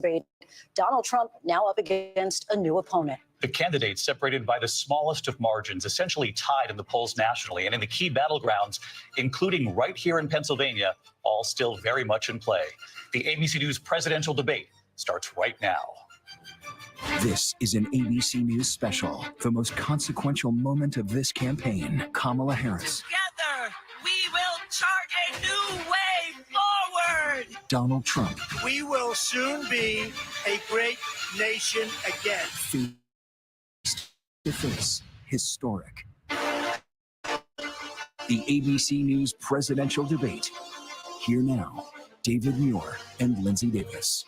debate. Donald Trump now up against a new opponent. The candidates separated by the smallest of margins, essentially tied in the polls nationally and in the key battlegrounds, including right here in Pennsylvania, all still very much in play. The ABC News presidential debate starts right now. This is an ABC News special, the most consequential moment of this campaign. Kamala Harris. Together, we will chart a new way forward. Donald Trump. We will soon be a great nation again. Face to face, historic. The ABC News presidential debate. Here now, David Muir and Lindsay Davis.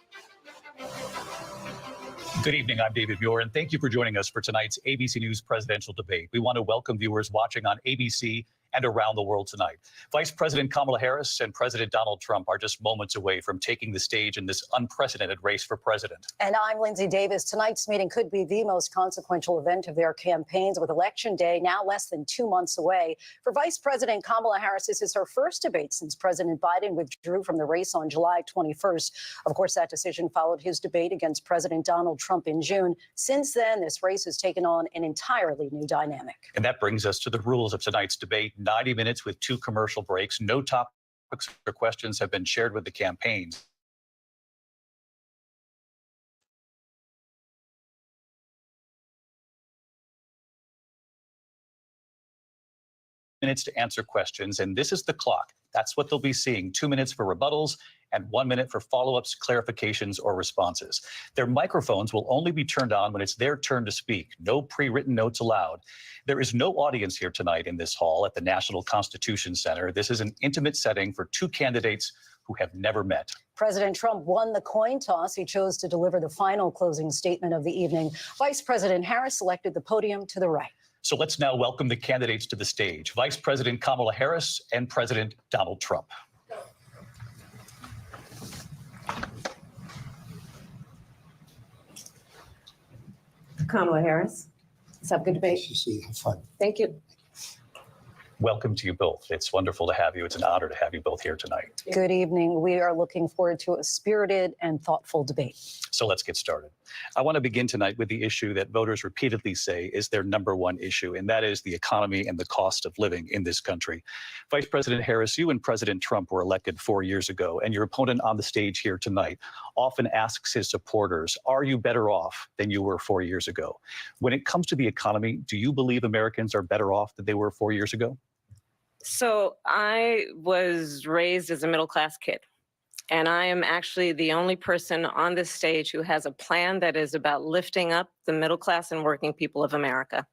Good evening, I'm David Muir, and thank you for joining us for tonight's ABC News presidential debate. We want to welcome viewers watching on ABC and around the world tonight. Vice President Kamala Harris and President Donald Trump are just moments away from taking the stage in this unprecedented race for president. And I'm Lindsay Davis. Tonight's meeting could be the most consequential event of their campaigns, with Election Day now less than 2 months away. For Vice President Kamala Harris, this is her first debate since President Biden withdrew from the race on July 21st. Of course, that decision followed his debate against President Donald Trump in June. Since then, this race has taken on an entirely new dynamic. And that brings us to the rules of tonight's debate. 90 minutes with 2 commercial breaks. No topics or questions have been shared with the campaigns. Minutes to answer questions, and this is the clock. That's what they'll be seeing. 2 minutes for rebuttals and 1 minute for follow-ups, clarifications, or responses. Their microphones will only be turned on when it's their turn to speak. No pre-written notes allowed. There is no audience here tonight in this hall at the National Constitution Center. This is an intimate setting for 2 candidates who have never met. President Trump won the coin toss. He chose to deliver the final closing statement of the evening. Vice President Harris selected the podium to the right. So let's now welcome the candidates to the stage. Vice President Kamala Harris and President Donald Trump. Kamala Harris. Let's have a good debate. Nice to see you. Have fun. Thank you. Welcome to you both. It's wonderful to have you. It's an honor to have you both here tonight. Good evening. We are looking forward to a spirited and thoughtful debate. So let's get started. I want to begin tonight with the issue that voters repeatedly say is their #1 issue, and that is the economy and the cost of living in this country. Vice President Harris, you and President Trump were elected 4 years ago, and your opponent on the stage here tonight often asks his supporters, are you better off than you were 4 years ago? When it comes to the economy, do you believe Americans are better off than they were 4 years ago? So I was raised as a middle-class kid, and I am actually the only person on this stage who has a plan that is about lifting up the middle class and working people of America.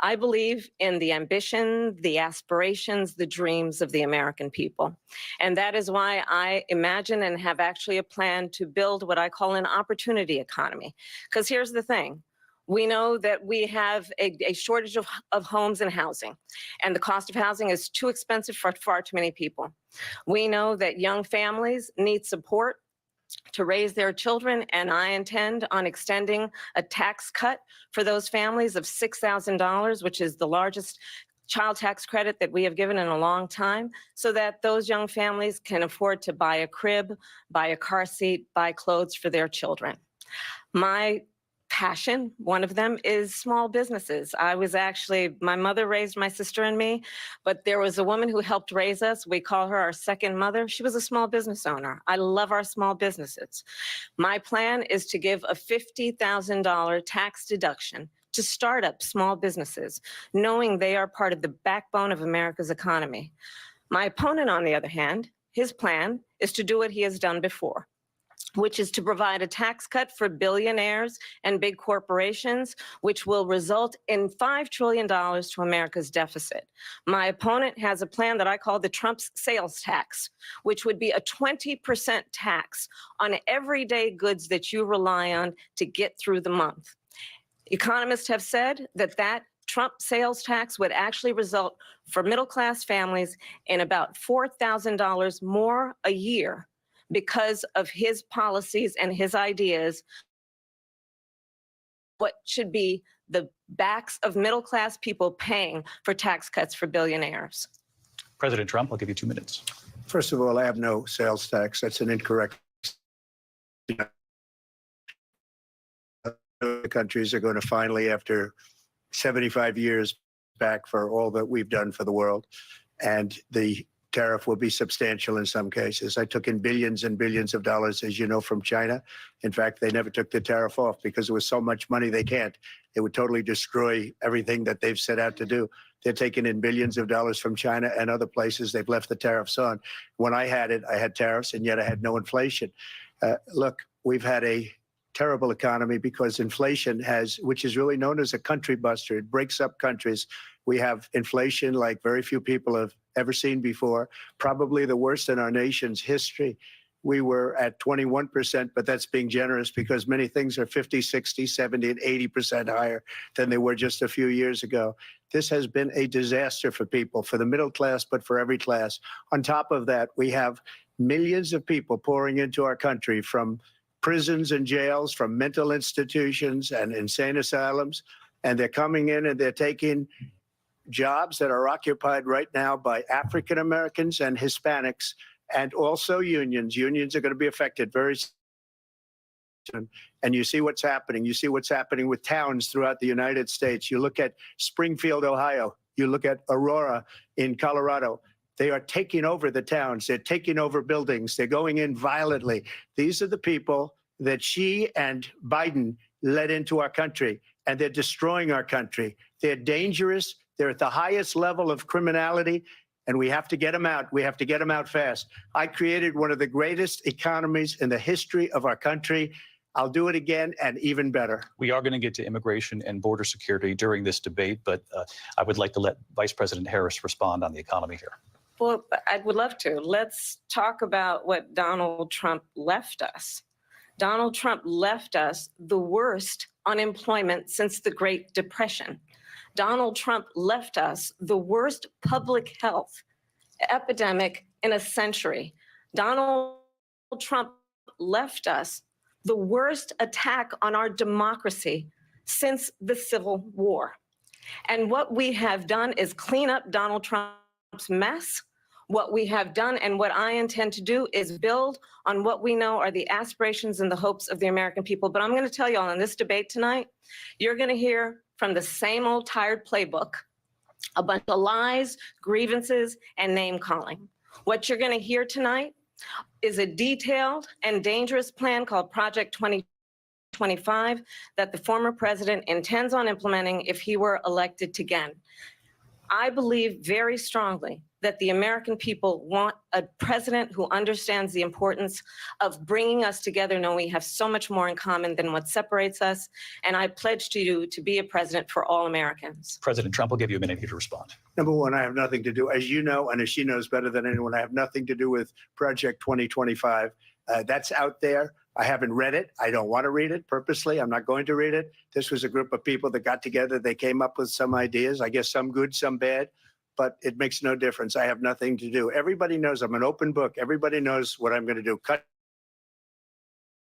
I believe in the ambition, the aspirations, the dreams of the American people. And that is why I imagine and have actually a plan to build what I call an opportunity economy. Because here's the thing. We know that we have a shortage of homes and housing, and the cost of housing is too expensive for far too many people. We know that young families need support to raise their children, and I intend on extending a tax cut for those families of $6,000, which is the largest child tax credit that we have given in a long time, so that those young families can afford to buy a crib, buy a car seat, buy clothes for their children. My passion, one of them, is small businesses. My mother raised my sister and me, but there was a woman who helped raise us. We call her our second mother. She was a small business owner. I love our small businesses. My plan is to give a $50,000 tax deduction to start up small businesses, knowing they are part of the backbone of America's economy. My opponent, on the other hand, his plan is to do what he has done before, which is to provide a tax cut for billionaires and big corporations, which will result in $5 trillion to America's deficit. My opponent has a plan that I call the Trump's sales tax, which would be a 20% tax on everyday goods that you rely on to get through the month. Economists have said that Trump sales tax would actually result for middle-class families in about $4,000 more a year because of his policies and his ideas. What should be the backs of middle-class people paying for tax cuts for billionaires? President Trump, I'll give you 2 minutes. First of all, I have no sales tax. That's an incorrect countries are going to finally, after 75 years, back for all that we've done for the world. And the tariff will be substantial in some cases. I took in billions and billions of dollars, as you know, from China. In fact, they never took the tariff off because there was so much money they can't. It would totally destroy everything that they've set out to do. They're taking in billions of dollars from China and other places. They've left the tariffs on. When I had it, I had tariffs, and yet I had no inflation. Look, we've had a terrible economy because inflation has, which is really known as a country buster. It breaks up countries. We have inflation like very few people have ever seen before, probably the worst in our nation's history. We were at 21%, but that's being generous because many things are 50, 60, 70, and 80% higher than they were just a few years ago. This has been a disaster for people, for the middle class, but for every class. On top of that, we have millions of people pouring into our country from prisons and jails, from mental institutions and insane asylums, and they're coming in and they're taking jobs that are occupied right now by African Americans and Hispanics, and also unions. Unions are going to be affected very soon. And you see what's happening. You see what's happening with towns throughout the United States. You look at Springfield, Ohio. You look at Aurora in Colorado. They are taking over the towns. They're taking over buildings. They're going in violently. These are the people that Xi and Biden led into our country, and they're destroying our country. They're dangerous. They're at the highest level of criminality, and we have to get them out. We have to get them out fast. I created one of the greatest economies in the history of our country. I'll do it again and even better. We are going to get to immigration and border security during this debate, but I would like to let Vice President Harris respond on the economy here. Well, I would love to. Let's talk about what Donald Trump left us. Donald Trump left us the worst unemployment since the Great Depression. Donald Trump left us the worst public health epidemic in a century. Donald Trump left us the worst attack on our democracy since the Civil War. And what we have done is clean up Donald Trump's mess. What we have done and what I intend to do is build on what we know are the aspirations and the hopes of the American people. But I'm going to tell you all in this debate tonight, you're going to hear from the same old tired playbook, a bunch of lies, grievances, and name calling. What you're going to hear tonight is a detailed and dangerous plan called Project 2025 that the former president intends on implementing if he were elected again. I believe very strongly that the American people want a president who understands the importance of bringing us together, knowing we have so much more in common than what separates us. And I pledge to you to be a president for all Americans. President Trump will give you a minute here to respond. Number one, I have nothing to do, as you know, and as she knows better than anyone, I have nothing to do with Project 2025. That's out there. I haven't read it. I don't want to read it purposely. I'm not going to read it. This was a group of people that got together. They came up with some ideas, I guess some good, some bad, but it makes no difference. I have nothing to do. Everybody knows I'm an open book. Everybody knows what I'm going to do. Cut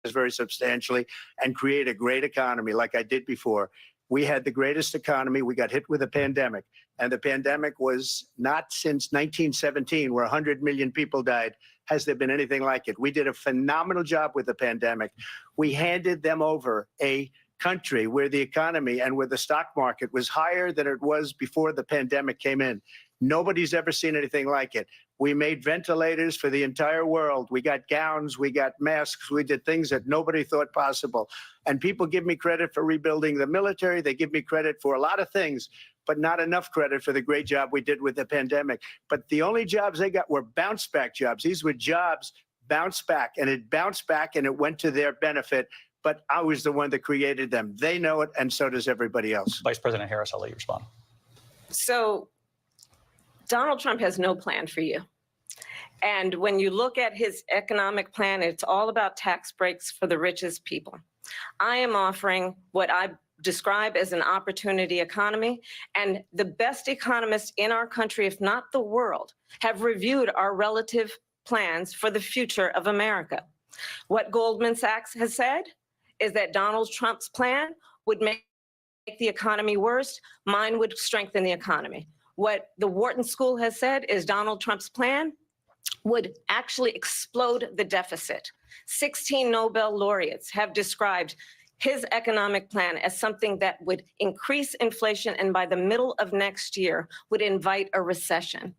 very substantially and create a great economy like I did before. We had the greatest economy. We got hit with a pandemic, and the pandemic was not since 1917, where 100 million people died, has there been anything like it. We did a phenomenal job with the pandemic. We handed them over a country where the economy and where the stock market was higher than it was before the pandemic came in. Nobody's ever seen anything like it. We made ventilators for the entire world. We got gowns, we got masks, we did things that nobody thought possible. And people give me credit for rebuilding the military. They give me credit for a lot of things, but not enough credit for the great job we did with the pandemic. But the only jobs they got were bounce back jobs. These were jobs bounced back, and it bounced back and it went to their benefit. But I was the one that created them. They know it, and so does everybody else. Vice President Harris, I'll let you respond. So Donald Trump has no plan for you. And when you look at his economic plan, it's all about tax breaks for the richest people. I am offering what I describe as an opportunity economy, and the best economists in our country, if not the world, have reviewed our relative plans for the future of America. What Goldman Sachs has said is that Donald Trump's plan would make the economy worse. Mine would strengthen the economy. What the Wharton School has said is Donald Trump's plan would actually explode the deficit. 16 Nobel laureates have described his economic plan as something that would increase inflation and by the middle of next year would invite a recession.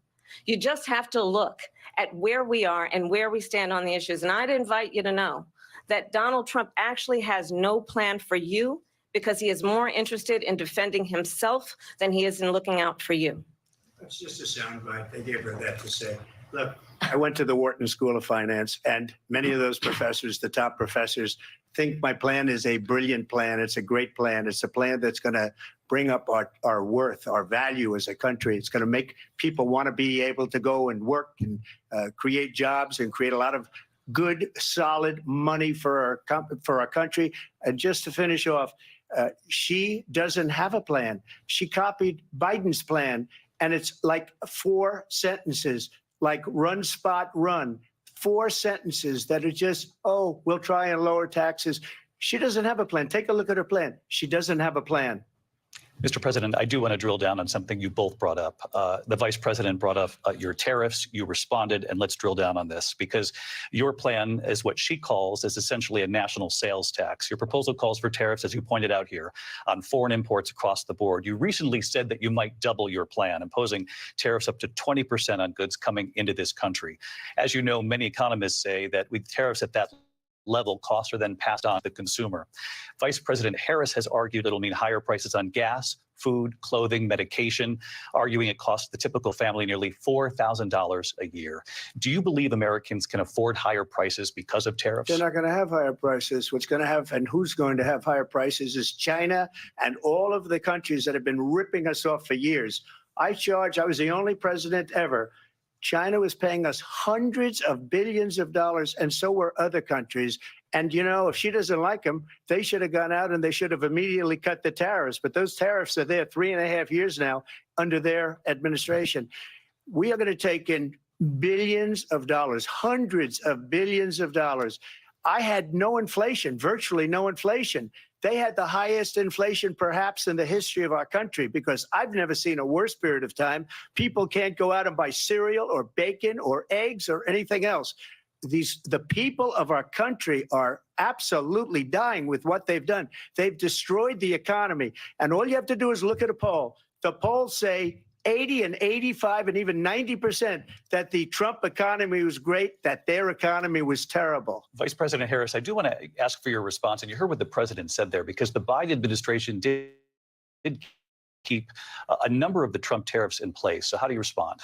You just have to look at where we are and where we stand on the issues. And I'd invite you to know that Donald Trump actually has no plan for you because he is more interested in defending himself than he is in looking out for you. That's just a soundbite. They gave her that to say. Look, I went to the Wharton School of Finance, and many of those professors, the top professors, think my plan is a brilliant plan. It's a great plan. It's a plan that's going to bring up our worth, our value as a country. It's going to make people want to be able to go and work and create jobs and create a lot of good, solid money for our country. And just to finish off, she doesn't have a plan. She copied Biden's plan, and it's like 4 sentences, like run, spot, run. 4 sentences that are just, oh, we'll try and lower taxes. She doesn't have a plan. Take a look at her plan. She doesn't have a plan. Mr. President, I do want to drill down on something you both brought up. The vice president brought up your tariffs. You responded, and let's drill down on this because your plan is what she calls is essentially a national sales tax. Your proposal calls for tariffs, as you pointed out here, on foreign imports across the board. You recently said that you might double your plan, imposing tariffs up to 20% on goods coming into this country. As you know, many economists say that with tariffs at that level, costs are then passed on to the consumer. Vice President Harris has argued it'll mean higher prices on gas, food, clothing, medication, arguing it costs the typical family nearly $4,000 a year. Do you believe Americans can afford higher prices because of tariffs? They're not going to have higher prices. What's going to have and who's going to have higher prices is China and all of the countries that have been ripping us off for years. I was the only president ever. China was paying us hundreds of billions of dollars, and so were other countries. And, you know, if she doesn't like them, they should have gone out and they should have immediately cut the tariffs. But those tariffs are there 3.5 years now under their administration. We are going to take in billions of dollars, hundreds of billions of dollars. I had no inflation, virtually no inflation. They had the highest inflation perhaps in the history of our country because I've never seen a worse period of time. People can't go out and buy cereal or bacon or eggs or anything else. The people of our country are absolutely dying with what they've done. They've destroyed the economy. And all you have to do is look at a poll. The polls say 80 and 85 and even 90% that the Trump economy was great, that their economy was terrible. Vice President Harris, I do want to ask for your response. And you heard what the president said there, because the Biden administration did keep a number of the Trump tariffs in place. So how do you respond?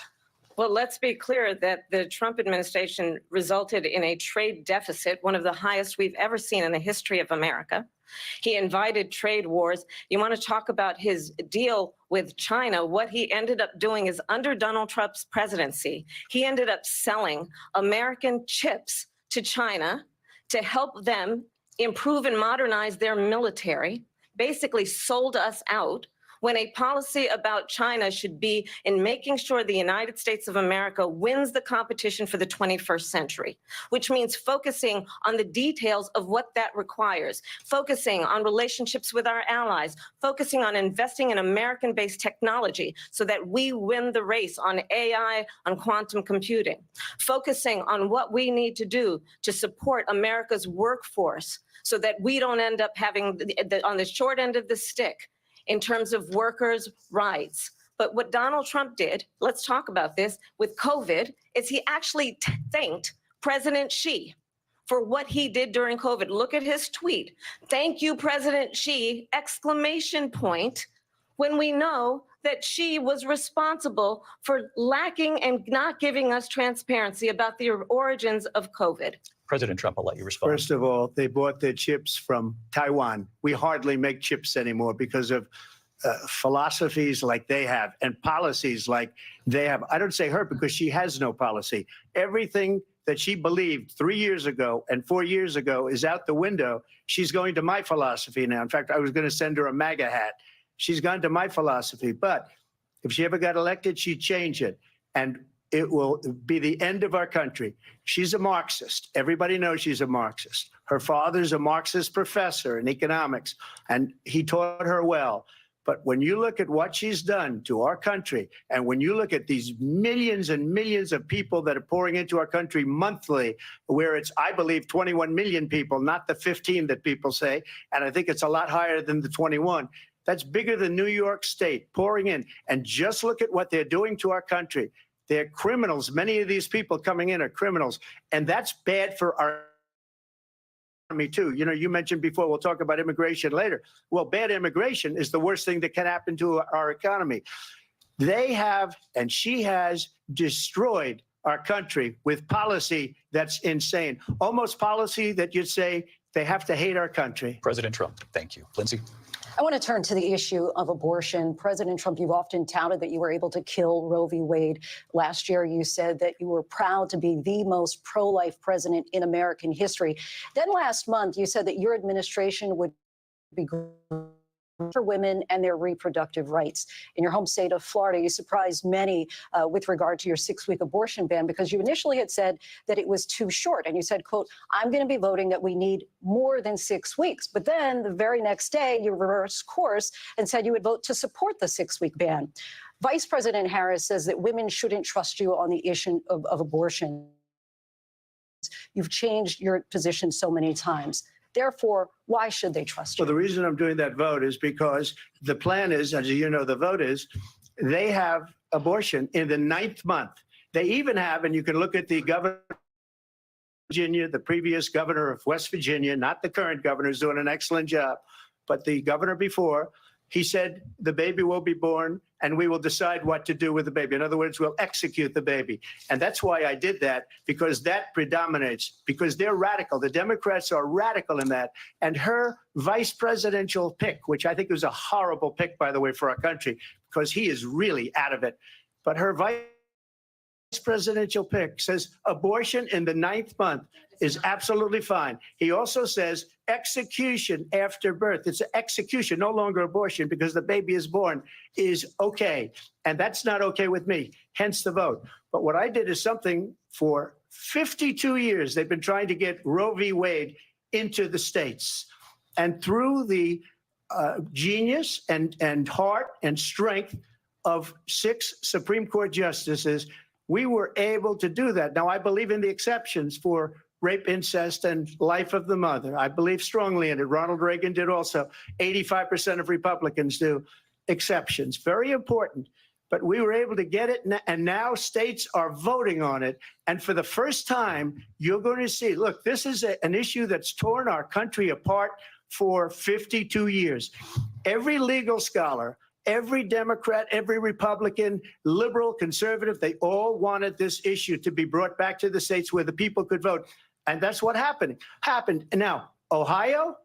Well, let's be clear that the Trump administration resulted in a trade deficit, one of the highest we've ever seen in the history of America. He invited trade wars. You want to talk about his deal with China? What he ended up doing is under Donald Trump's presidency, he ended up selling American chips to China to help them improve and modernize their military, basically sold us out, when a policy about China should be in making sure the United States of America wins the competition for the 21st century, which means focusing on the details of what that requires, focusing on relationships with our allies, focusing on investing in American-based technology so that we win the race on AI, on quantum computing, focusing on what we need to do to support America's workforce so that we don't end up having on the short end of the stick in terms of workers' rights. But what Donald Trump did, let's talk about this, with COVID, is he actually thanked President Xi for what he did during COVID. Look at his tweet. Thank you, President Xi, exclamation point, when we know that Xi was responsible for lacking and not giving us transparency about the origins of COVID. President Trump, I'll let you respond. First of all, they bought their chips from Taiwan. We hardly make chips anymore because of philosophies like they have and policies like they have. I don't say her because she has no policy. Everything that she believed 3 years ago and 4 years ago is out the window. She's going to my philosophy now. In fact, I was going to send her a MAGA hat. She's gone to my philosophy. But if she ever got elected, she'd change it. And it will be the end of our country. She's a Marxist. Everybody knows she's a Marxist. Her father's a Marxist professor in economics, and he taught her well. But when you look at what she's done to our country, and when you look at these millions and millions of people that are pouring into our country monthly, where it's, I believe, 21 million people, not the 15 that people say, and I think it's a lot higher than the 21. That's bigger than New York State pouring in. And just look at what they're doing to our country. They're criminals. Many of these people coming in are criminals. And that's bad for our economy, too. You know, you mentioned before, we'll talk about immigration later. Well, bad immigration is the worst thing that can happen to our economy. They have, and she has, destroyed our country with policy that's insane. Almost policy that you'd say they have to hate our country. President Trump, thank you. Lindsay? I want to turn to the issue of abortion. President Trump, you've often touted that you were able to kill Roe v. Wade. Last year, you said that you were proud to be the most pro-life president in American history. Then last month, you said that your administration would be for women and their reproductive rights. In your home state of Florida, you surprised many with regard to your 6-week abortion ban, because you initially had said that it was too short. And you said, quote, I'm going to be voting that we need more than 6 weeks. But then the very next day, you reversed course and said you would vote to support the 6-week ban. Vice President Harris says that women shouldn't trust you on the issue of abortion. You've changed your position so many times. Therefore, why should they trust you? Well, the reason I'm doing that vote is because the plan is, as you know, the vote is, they have abortion in the 9th month. They even have, and you can look at the governor of Virginia, the previous governor of West Virginia, not the current governor, who's doing an excellent job, but the governor before, he said the baby will be born and we will decide what to do with the baby. In other words, we'll execute the baby. And that's why I did that, because that predominates, because they're radical. The Democrats are radical in that. And her vice presidential pick, which I think was a horrible pick, by the way, for our country, because he is really out of it. But her vice presidential pick says abortion in the 9th month is absolutely fine. He also says execution after birth. It's an execution, no longer abortion, because the baby is born, is okay. And that's not okay with me, hence the vote. But what I did is something for 52 years. They've been trying to get Roe v. Wade into the states. And through the genius and heart and strength of 6 Supreme Court justices, we were able to do that. Now, I believe in the exceptions for rape, incest, and life of the mother. I believe strongly in it. Ronald Reagan did also. 85% of Republicans do. Exceptions. Very important. But we were able to get it, and now states are voting on it. And for the first time, you're going to see, look, this is an issue that's torn our country apart for 52 years. Every legal scholar, every Democrat, every Republican, liberal, conservative, they all wanted this issue to be brought back to the states where the people could vote. And that's what happened. Now, Ohio,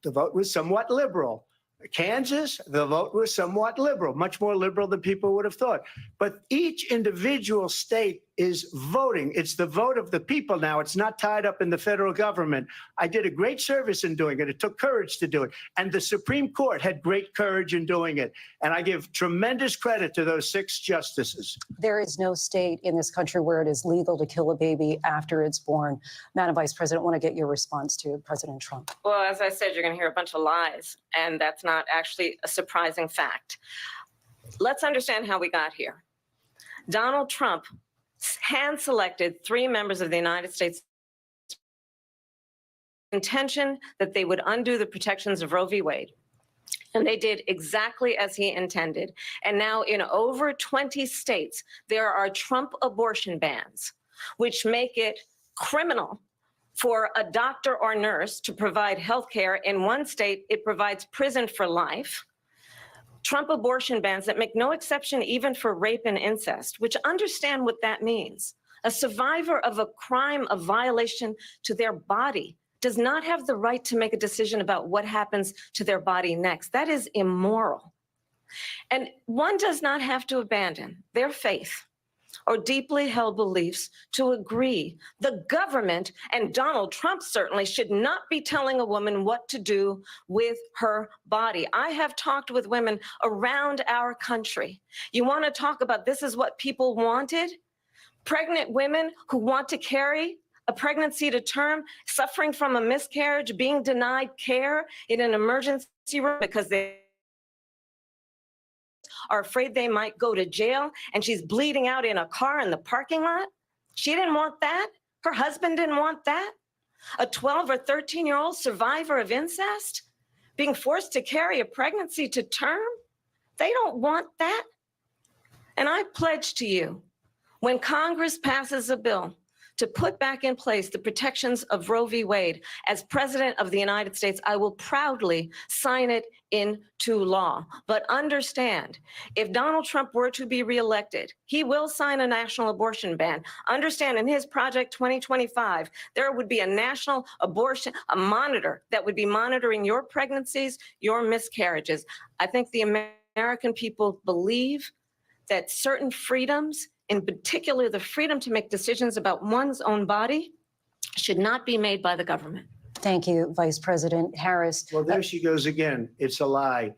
the vote was somewhat liberal. Kansas, the vote was somewhat liberal, much more liberal than people would have thought. But each individual state is voting. It's the vote of the people now. It's not tied up in the federal government. I did a great service in doing it. It took courage to do it. And the Supreme Court had great courage in doing it. And I give tremendous credit to those 6 justices. There is no state in this country where it is legal to kill a baby after it's born. Madam Vice President, I want to get your response to President Trump. Well, as I said, you're going to hear a bunch of lies, and that's not actually a surprising fact. Let's understand how we got here. Donald Trump hand-selected 3 members of the United States intention that they would undo the protections of Roe v. Wade. And they did exactly as he intended. And now in over 20 states, there are Trump abortion bans, which make it criminal for a doctor or nurse to provide health care. In one state, it provides prison for life. Trump abortion bans that make no exception even for rape and incest, which understand what that means. A survivor of a crime of violation to their body does not have the right to make a decision about what happens to their body next. That is immoral. And one does not have to abandon their faith or deeply held beliefs to agree. The government, and Donald Trump certainly, should not be telling a woman what to do with her body. I have talked with women around our country. You want to talk about this is what people wanted? Pregnant women who want to carry a pregnancy to term, suffering from a miscarriage, being denied care in an emergency room because they are afraid they might go to jail, and she's bleeding out in a car in the parking lot. She didn't want that. Her husband didn't want that. A 12 or 13-year-old survivor of incest being forced to carry a pregnancy to term. They don't want that. And I pledge to you, when Congress passes a bill to put back in place the protections of Roe v. Wade, as President of the United States, I will proudly sign it into law. But understand, if Donald Trump were to be reelected, he will sign a national abortion ban. Understand, in his Project 2025, there would be a national abortion, a monitor that would be monitoring your pregnancies, your miscarriages. I think the American people believe that certain freedoms, in particular the freedom to make decisions about one's own body, should not be made by the government. Thank you, Vice President Harris. Well, there she goes again. It's a lie.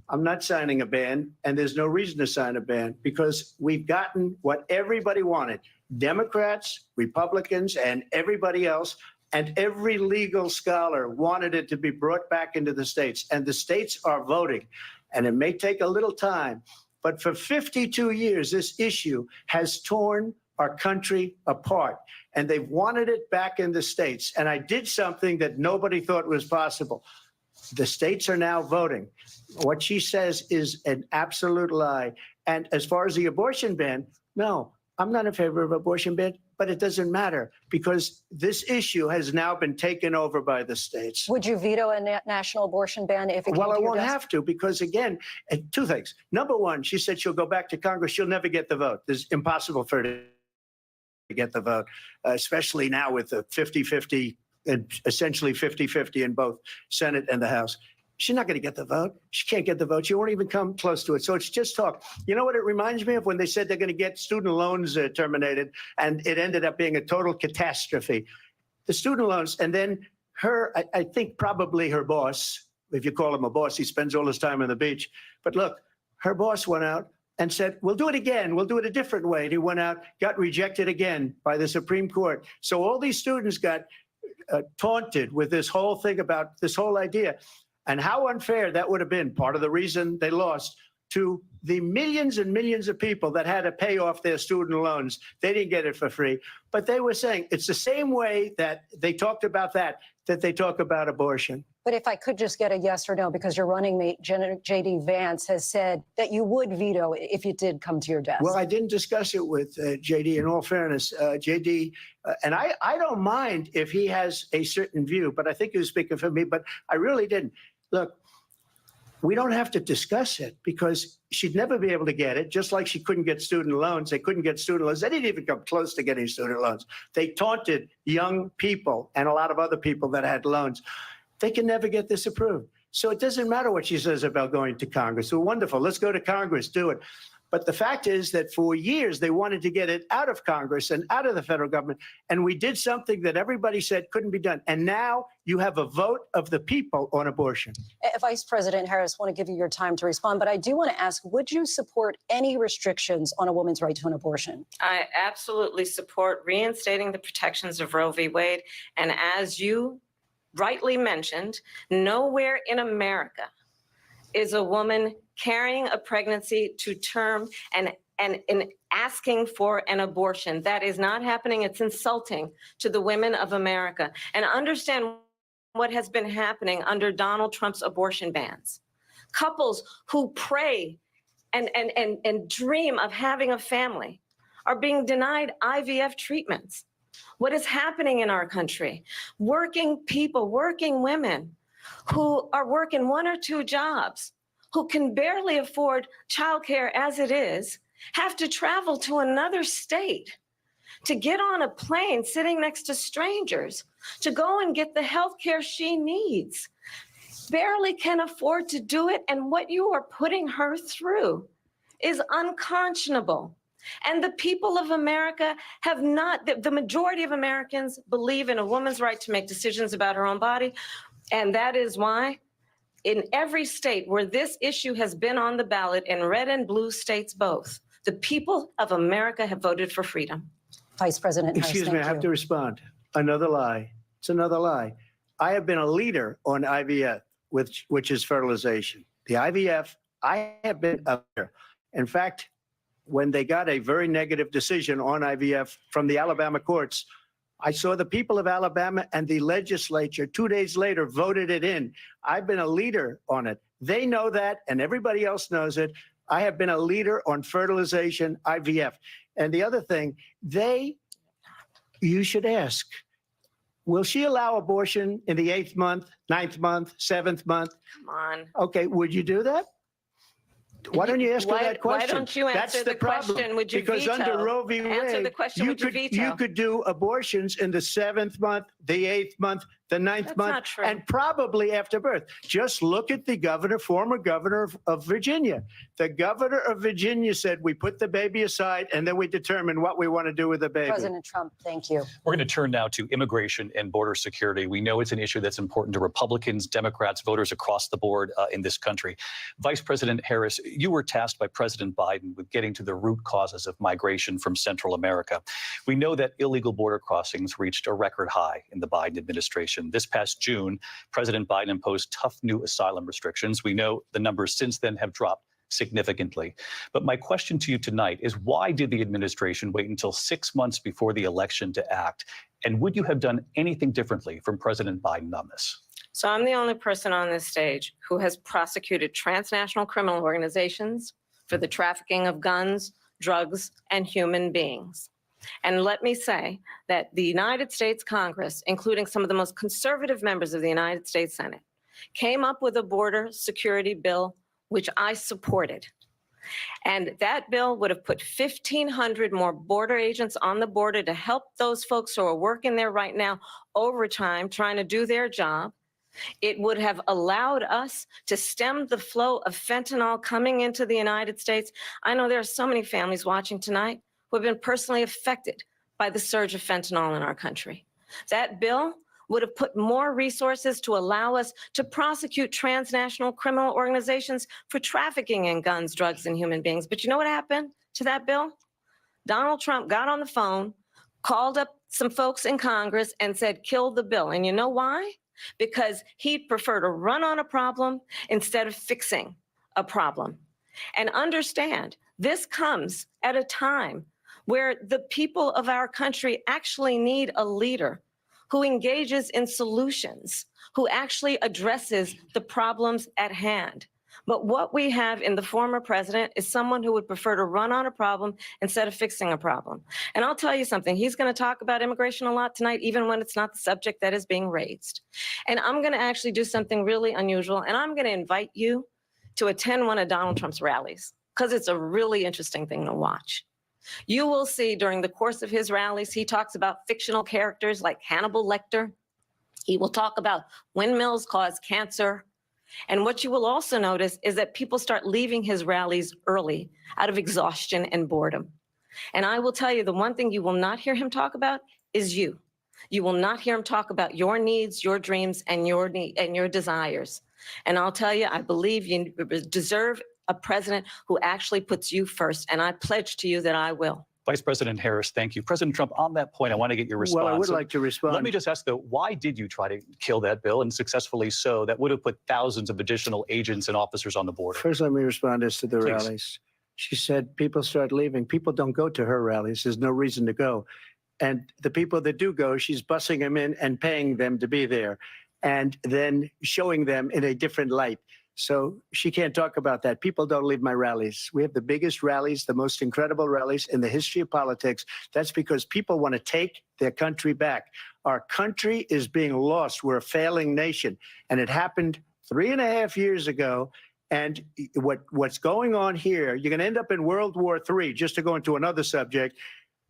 I'm not signing a ban, and there's no reason to sign a ban because we've gotten what everybody wanted. Democrats, Republicans, and everybody else, and every legal scholar wanted it to be brought back into the states, and the states are voting. And it may take a little time, but for 52 years, this issue has torn our country apart, and they've wanted it back in the states. And I did something that nobody thought was possible. The states are now voting. What she says is an absolute lie. And as far as the abortion ban, no, I'm not in favor of abortion ban, but it doesn't matter because this issue has now been taken over by the states. Would you veto a national abortion ban if it came Well, to I your won't desk? have to because, again, two things. Number one, she said she'll go back to Congress. She'll never get the vote. It's impossible for her to get the vote, especially now with the 50-50, essentially 50-50 in both Senate and the House. She's not going to get the vote. She can't get the vote. She won't even come close to it. So it's just talk. You know what it reminds me of when they said they're going to get student loans terminated, and it ended up being a total catastrophe. The student loans, and then her, I think probably her boss, if you call him a boss, he spends all his time on the beach. But look, her boss went out and said, we'll do it again. We'll do it a different way. And he went out, got rejected again by the Supreme Court. So all these students got taunted with this whole thing about this whole idea. And how unfair that would have been, part of the reason they lost, to the millions and millions of people that had to pay off their student loans. They didn't get it for free. But they were saying it's the same way that they talked about that they talk about abortion. But if I could just get a yes or no, because your running mate, J.D. Vance, has said that you would veto it if it did come to your desk. Well, I didn't discuss it with J.D. In all fairness, J.D., and I don't mind if he has a certain view, but I think he was speaking for me, but I really didn't. Look, we don't have to discuss it because she'd never be able to get it, just like she couldn't get student loans. They couldn't get student loans. They didn't even come close to getting student loans. They taunted young people and a lot of other people that had loans. They can never get this approved. So it doesn't matter what she says about going to Congress. Well, wonderful. Let's go to Congress, do it. But the fact is that for years, they wanted to get it out of Congress and out of the federal government. And we did something that everybody said couldn't be done. And now you have a vote of the people on abortion. Vice President Harris, I want to give you your time to respond, but I do want to ask, would you support any restrictions on a woman's right to an abortion? I absolutely support reinstating the protections of Roe v. Wade. And as you rightly mentioned, nowhere in America is a woman carrying a pregnancy to term and asking for an abortion. That is not happening. It's insulting to the women of America. And understand what has been happening under Donald Trump's abortion bans. Couples who pray and dream of having a family are being denied IVF treatments. What is happening in our country? Working people, working women who are working one or two jobs, who can barely afford childcare as it is, have to travel to another state to get on a plane sitting next to strangers to go and get the health care she needs. Barely can afford to do it, and what you are putting her through is unconscionable. And the people of America have not, the majority of Americans believe in a woman's right to make decisions about her own body, and that is why in every state where this issue has been on the ballot, in red and blue states both, the people of America have voted for freedom. Vice President Harris, Excuse me, I have to respond. Another lie. It's another lie. I have been a leader on IVF, which is fertilization. The IVF, I have been a leader. In fact, when they got a very negative decision on IVF from the Alabama courts, I saw the people of Alabama and the legislature 2 days later voted it in. I've been a leader on it. They know that, and everybody else knows it. I have been a leader on fertilization, IVF. And the other thing, you should ask, will she allow abortion in the 8th month, 9th month, 7th month? Come on. Okay, would you do that? Why don't you ask her that question? Why don't you answer That's the problem. question? Would you because veto? under Roe v. Answer Wade, the question. Would you veto? you could do abortions in the 7th month, the 8th month, the 9th That's month, not true. and probably after birth. Just look at the former governor of Virginia. The governor of Virginia said, we put the baby aside and then we determine what we want to do with the baby. President Trump, thank you. We're going to turn now to immigration and border security. We know it's an issue that's important to Republicans, Democrats, voters across the board in this country. Vice President Harris, you were tasked by President Biden with getting to the root causes of migration from Central America. We know that illegal border crossings reached a record high in the Biden administration. This past June, President Biden imposed tough new asylum restrictions. We know the numbers since then have dropped significantly. But my question to you tonight is, why did the administration wait until 6 months before the election to act? And would you have done anything differently from President Biden on this? So I'm the only person on this stage who has prosecuted transnational criminal organizations for the trafficking of guns, drugs, and human beings. And let me say that the United States Congress, including some of the most conservative members of the United States Senate, came up with a border security bill, which I supported. And that bill would have put 1,500 more border agents on the border to help those folks who are working there right now overtime, trying to do their job. It would have allowed us to stem the flow of fentanyl coming into the United States. I know there are so many families watching tonight who have been personally affected by the surge of fentanyl in our country. That bill would have put more resources to allow us to prosecute transnational criminal organizations for trafficking in guns, drugs, and human beings. But you know what happened to that bill? Donald Trump got on the phone, called up some folks in Congress and said, kill the bill. And you know why? Because he'd prefer to run on a problem instead of fixing a problem. And understand, this comes at a time where the people of our country actually need a leader who engages in solutions, who actually addresses the problems at hand. But what we have in the former president is someone who would prefer to run on a problem instead of fixing a problem. And I'll tell you something, he's going to talk about immigration a lot tonight, even when it's not the subject that is being raised. And I'm going to actually do something really unusual, and I'm going to invite you to attend one of Donald Trump's rallies, because it's a really interesting thing to watch. You will see during the course of his rallies, he talks about fictional characters like Hannibal Lecter. He will talk about windmills cause cancer. And what you will also notice is that people start leaving his rallies early out of exhaustion and boredom. And I will tell you, the one thing you will not hear him talk about is you. You will not hear him talk about your needs, your dreams, and your desires. And I'll tell you, I believe you deserve a president who actually puts you first. And I pledge to you that I will. Vice President Harris, thank you. President Trump, on that point, I want to get your response. Well, I would like to respond. Let me just ask, though, why did you try to kill that bill, and successfully so, that would have put thousands of additional agents and officers on the border? First, let me respond as to the Please. rallies. She said people start leaving. People don't go to her rallies. There's no reason to go. And the people that do go, she's bussing them in and paying them to be there, and then showing them in a different light. So she can't talk about that. People don't leave my rallies. We have the biggest rallies, the most incredible rallies in the history of politics. That's because people want to take their country back. Our country is being lost. We're a failing nation. And it happened 3.5 years ago. And what's going on here, you're going to end up in World War III, just to go into another subject.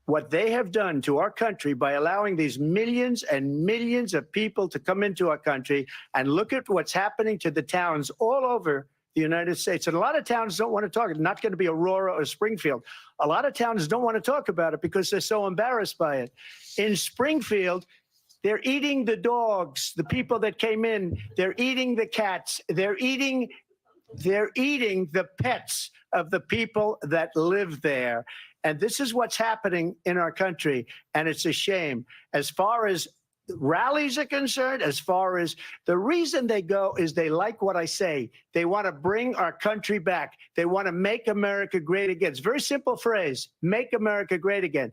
What they have done to our country by allowing these millions and millions of people to come into our country, and look at what's happening to the towns all over the United States. And a lot of towns don't want to talk. It's not going to be Aurora or Springfield. A lot of towns don't want to talk about it because they're so embarrassed by it. In Springfield, they're eating the dogs, the people that came in. They're eating the cats. They're eating the pets of the people that live there. And this is what's happening in our country, and it's a shame. As far as rallies are concerned, as far as the reason they go is they like what I say. They want to bring our country back. They want to make America great again. It's a very simple phrase, make America great again.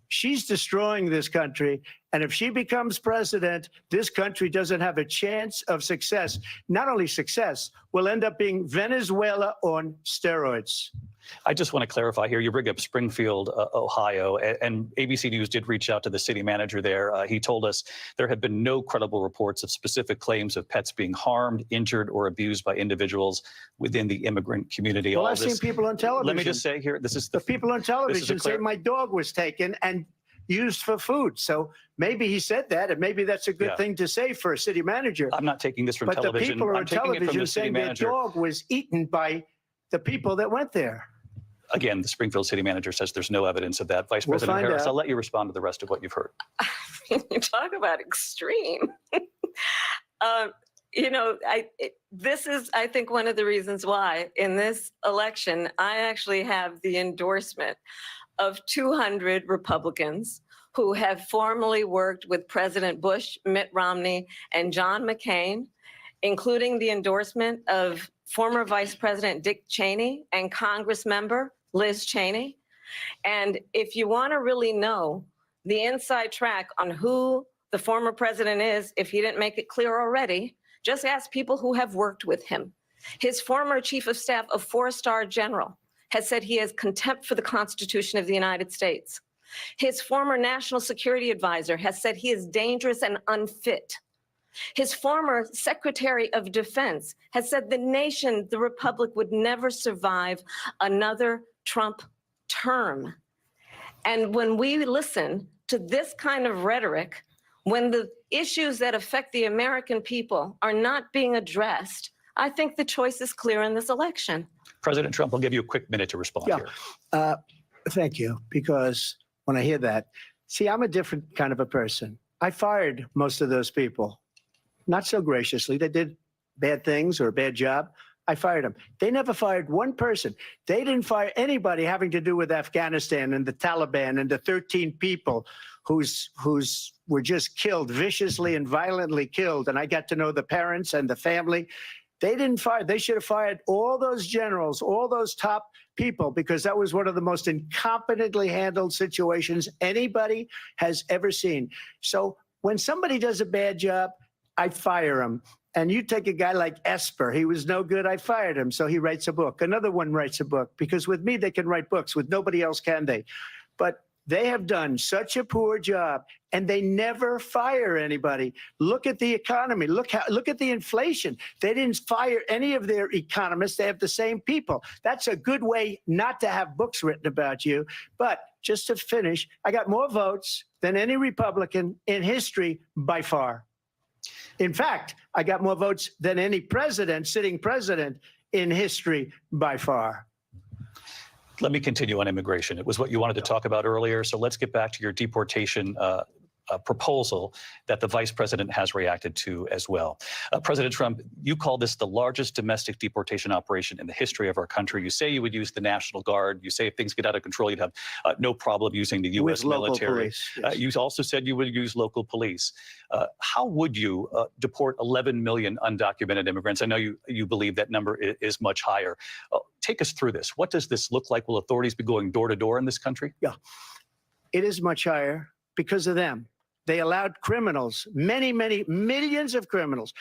She's destroying this country. And if she becomes president, this country doesn't have a chance of success. Not only success, will end up being Venezuela on steroids. I just want to clarify here. You bring up Springfield, Ohio, and ABC News did reach out to the city manager there. He told us there have been no credible reports of specific claims of pets being harmed, injured, or abused by individuals within the immigrant community. Well, I've seen people on television. Let me just say here, this is the people on television say my dog was taken and used for food. So maybe he said that, and maybe that's a good thing to say for a city manager. I'm not taking this from television. But the people I'm on television saying their dog was eaten by the people that went there. Again, the Springfield city manager says there's no evidence of that. Vice President Harris, I'll let you respond to the rest of what you've heard. You talk about extreme. This is, I think, one of the reasons why in this election, I actually have the endorsement of 200 Republicans who have formerly worked with President Bush, Mitt Romney, and John McCain, including the endorsement of former Vice President Dick Cheney and Congress member Liz Cheney. And if you want to really know the inside track on who the former president is, if he didn't make it clear already, just ask people who have worked with him. His former chief of staff, a four-star general, has said he has contempt for the Constitution of the United States. His former national security advisor has said he is dangerous and unfit. His former Secretary of Defense has said the nation, the republic, would never survive another Trump term. And when we listen to this kind of rhetoric, when the issues that affect the American people are not being addressed, I think the choice is clear in this election. President Trump, I'll give you a quick minute to respond here. Thank you, because when I hear that, see, I'm a different kind of a person. I fired most of those people. Not so graciously. They did bad things or a bad job. I fired them. They never fired one person. They didn't fire anybody having to do with Afghanistan and the Taliban and the 13 people who's were just killed, viciously and violently killed. And I got to know the parents and the family. They didn't fire. They should have fired all those generals, all those top people, because that was one of the most incompetently handled situations anybody has ever seen. So when somebody does a bad job, I fire him. And you take a guy like Esper, he was no good, I fired him, so he writes a book. Another one writes a book, because with me they can write books, with nobody else can they. But they have done such a poor job, and they never fire anybody. Look at the economy, look at the inflation. They didn't fire any of their economists, they have the same people. That's a good way not to have books written about you. But just to finish, I got more votes than any Republican in history by far. In fact, I got more votes than any president, sitting president in history by far. Let me continue on immigration. It was what you wanted to talk about earlier. So let's get back to your deportation proposal that the vice president has reacted to as well. President Trump, you call this the largest domestic deportation operation in the history of our country. You say you would use the National Guard. You say if things get out of control, you'd have no problem using the U.S. military. Police, yes. You also said you would use local police. How would you deport 11 million undocumented immigrants? I know you believe that number is much higher. Take us through this. What does this look like? Will authorities be going door to door in this country? Yeah, it is much higher because of them. They allowed criminals, many, many millions of criminals.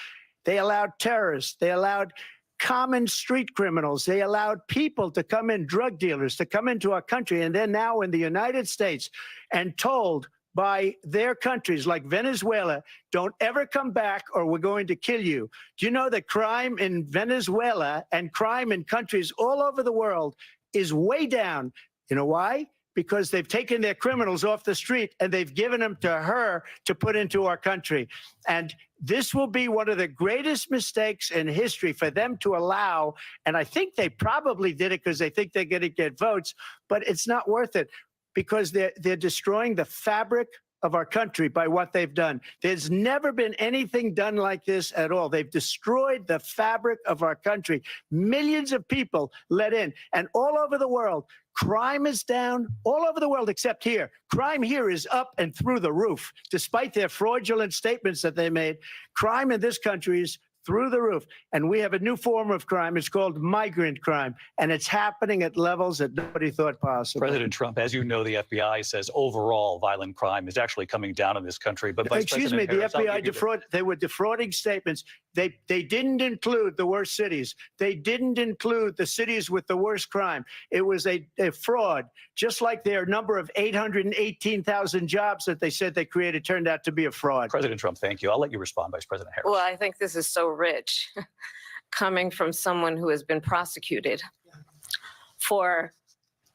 They allowed terrorists. They allowed common street criminals. They allowed people to come in, drug dealers, to come into our country. And they're now in the United States and told by their countries like Venezuela, don't ever come back or we're going to kill you. Do you know that crime in Venezuela and crime in countries all over the world is way down? You know why? Because they've taken their criminals off the street and they've given them to her to put into our country. And this will be one of the greatest mistakes in history for them to allow. And I think they probably did it because they think they're going to get votes, but it's not worth it, because they're destroying the fabric of our country by what they've done. There's never been anything done like this at all. They've destroyed the fabric of our country. Millions of people let in, and all over the world, crime is down all over the world except here. Crime here is up and through the roof. Despite their fraudulent statements that they made, crime in this country is through the roof. And we have a new form of crime. It's called migrant crime. And it's happening at levels that nobody thought possible. President Trump, as you know, the FBI says overall violent crime is actually coming down in this country. But Vice Excuse me, President the Harris, FBI they were defrauding statements. They didn't include the worst cities. They didn't include the cities with the worst crime. It was a fraud, just like their number of 818,000 jobs that they said they created turned out to be a fraud. President Trump, thank you. I'll let you respond, Vice President Harris. Well, I think this is so rich coming from someone who has been prosecuted for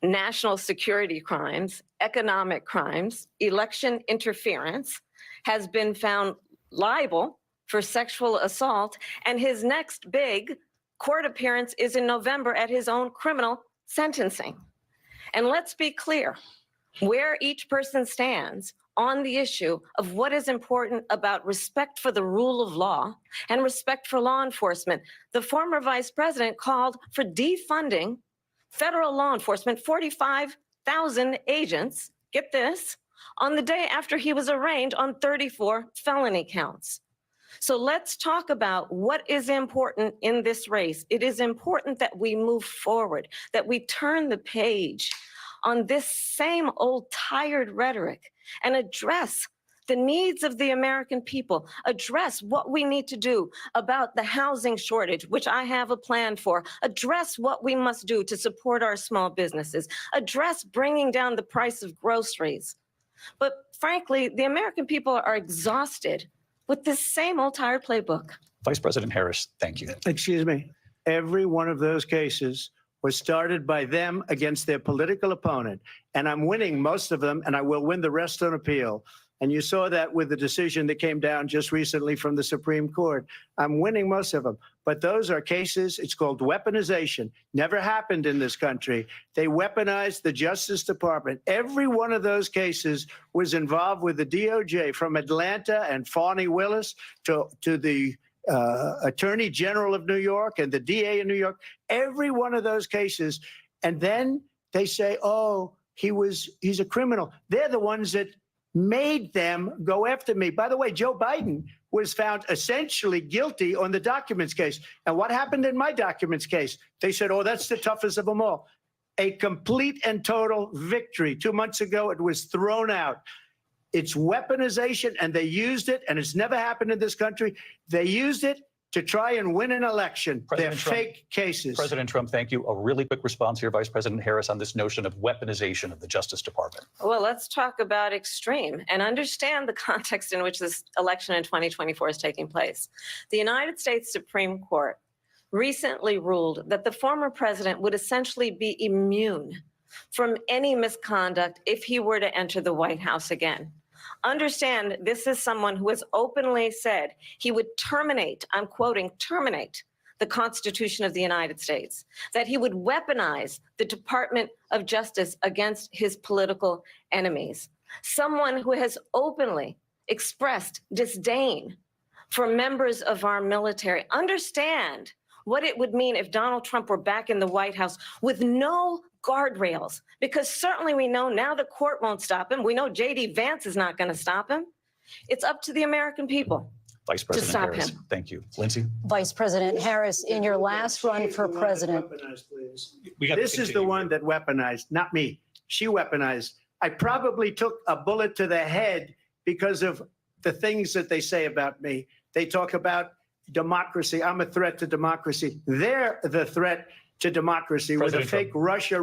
national security crimes, economic crimes, election interference, has been found liable for sexual assault, and his next big court appearance is in November at his own criminal sentencing. And let's be clear where each person stands on the issue of what is important about respect for the rule of law and respect for law enforcement. The former vice president called for defunding federal law enforcement, 45,000 agents, get this, on the day after he was arraigned on 34 felony counts. So let's talk about what is important in this race. It is important that we move forward, that we turn the page on this same old tired rhetoric and address the needs of the American people, address what we need to do about the housing shortage, which I have a plan for, address what we must do to support our small businesses, address bringing down the price of groceries. But frankly, the American people are exhausted with this same old tired playbook. Vice President Harris, thank you. Excuse me. Every one of those cases was started by them against their political opponent. And I'm winning most of them, and I will win the rest on appeal. And you saw that with the decision that came down just recently from the Supreme Court. I'm winning most of them. But those are cases, it's called weaponization. Never happened in this country. They weaponized the Justice Department. Every one of those cases was involved with the DOJ, from Atlanta and Fani Willis to the Attorney General of New York and the DA in New York. Every one of those cases. And then they say, oh, he's a criminal. They're the ones that made them go after me. By the way, Joe Biden was found essentially guilty on the documents case. And what happened in my documents case? They said, oh, that's the toughest of them all. A complete and total victory. 2 months ago, it was thrown out. It's weaponization, and they used it, and it's never happened in this country. They used it to try and win an election. They're fake cases. President Trump, thank you. A really quick response here, Vice President Harris, on this notion of weaponization of the Justice Department. Well, let's talk about extreme and understand the context in which this election in 2024 is taking place. The United States Supreme Court recently ruled that the former president would essentially be immune from any misconduct if he were to enter the White House again. Understand, this is someone who has openly said he would terminate, I'm quoting, terminate the Constitution of the United States, that he would weaponize the Department of Justice against his political enemies. Someone who has openly expressed disdain for members of our military. Understand what it would mean if Donald Trump were back in the White House with no guardrails, because certainly we know now the court won't stop him. We know J.D. Vance is not going to stop him. It's up to the American people. Vice President Harris, thank you. Lindsay? Vice President Harris, in your last run for president. This is the one that weaponized, not me. She weaponized. I probably took a bullet to the head because of the things that they say about me. They talk about democracy. I'm a threat to democracy. They're the threat to democracy with a fake Russia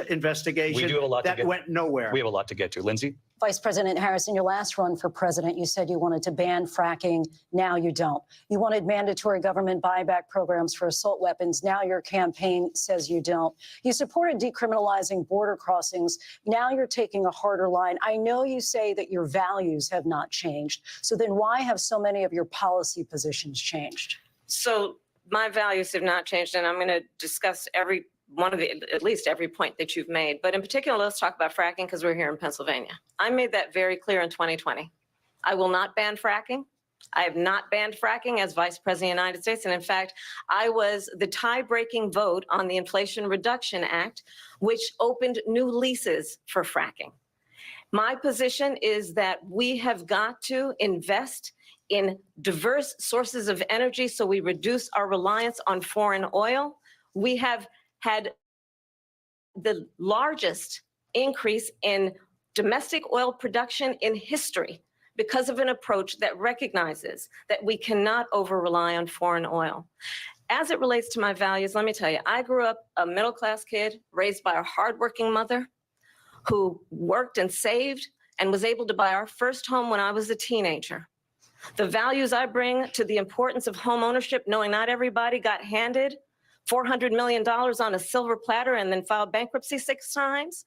investigation that went nowhere. We have a lot to get to. Lindsay? Vice President Harris, in your last run for president, you said you wanted to ban fracking. Now you don't. You wanted mandatory government buyback programs for assault weapons. Now your campaign says you don't. You supported decriminalizing border crossings. Now you're taking a harder line. I know you say that your values have not changed. So then why have so many of your policy positions changed? So my values have not changed, and I'm going to discuss every at least every point that you've made. But in particular, let's talk about fracking because we're here in Pennsylvania. I made that very clear in 2020. I will not ban fracking. I have not banned fracking as Vice President of the United States. And in fact, I was the tie-breaking vote on the Inflation Reduction Act, which opened new leases for fracking. My position is that we have got to invest in diverse sources of energy so we reduce our reliance on foreign oil. We have had the largest increase in domestic oil production in history because of an approach that recognizes that we cannot over-rely on foreign oil. As it relates to my values, let me tell you, I grew up a middle-class kid raised by a hardworking mother who worked and saved and was able to buy our first home when I was a teenager. The values I bring to the importance of home ownership, knowing not everybody got handed $400 million on a silver platter and then filed bankruptcy 6 times,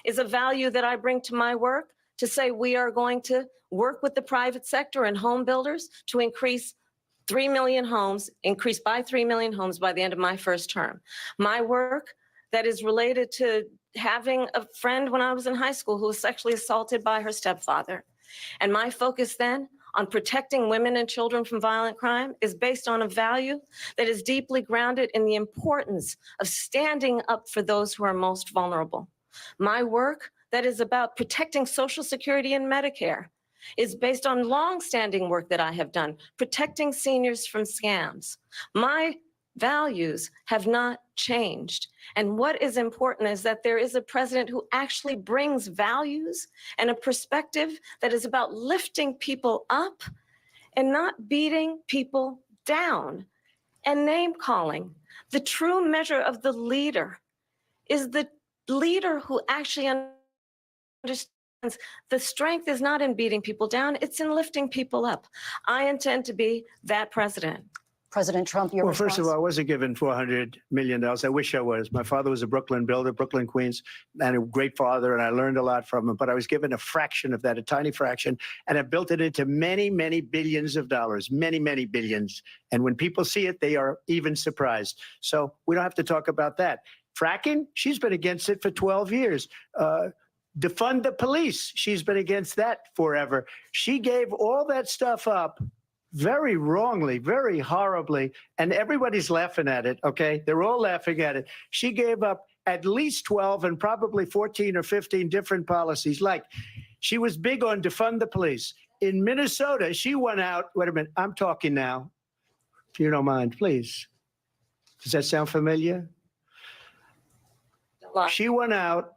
is a value that I bring to my work to say we are going to work with the private sector and home builders to increase 3 million homes, increase by 3 million homes by the end of my first term. My work that is related to having a friend when I was in high school who was sexually assaulted by her stepfather. And my focus then on protecting women and children from violent crime is based on a value that is deeply grounded in the importance of standing up for those who are most vulnerable. My work that is about protecting Social Security and Medicare is based on longstanding work that I have done, protecting seniors from scams. My values have not changed. And what is important is that there is a president who actually brings values and a perspective that is about lifting people up and not beating people down and name calling. The true measure of the leader is the leader who actually understands the strength is not in beating people down, it's in lifting people up. I intend to be that president. President Trump, your response? First of all, I wasn't given $400 million. I wish I was. My father was a Brooklyn builder, Brooklyn, Queens, and a great father, and I learned a lot from him. But I was given a fraction of that, a tiny fraction, and I built it into many, many billions of dollars, many, many billions. And when people see it, they are even surprised. So we don't have to talk about that. Fracking, she's been against it for 12 years. Defund the police, she's been against that forever. She gave all that stuff up very wrongly, very horribly, and everybody's laughing at it, okay? They're all laughing at it. She gave up at least 12 and probably 14 or 15 different policies. Like, she was big on defund the police. In Minnesota, she went out, wait a minute, I'm talking now, if you don't mind, please. Does that sound familiar? She went out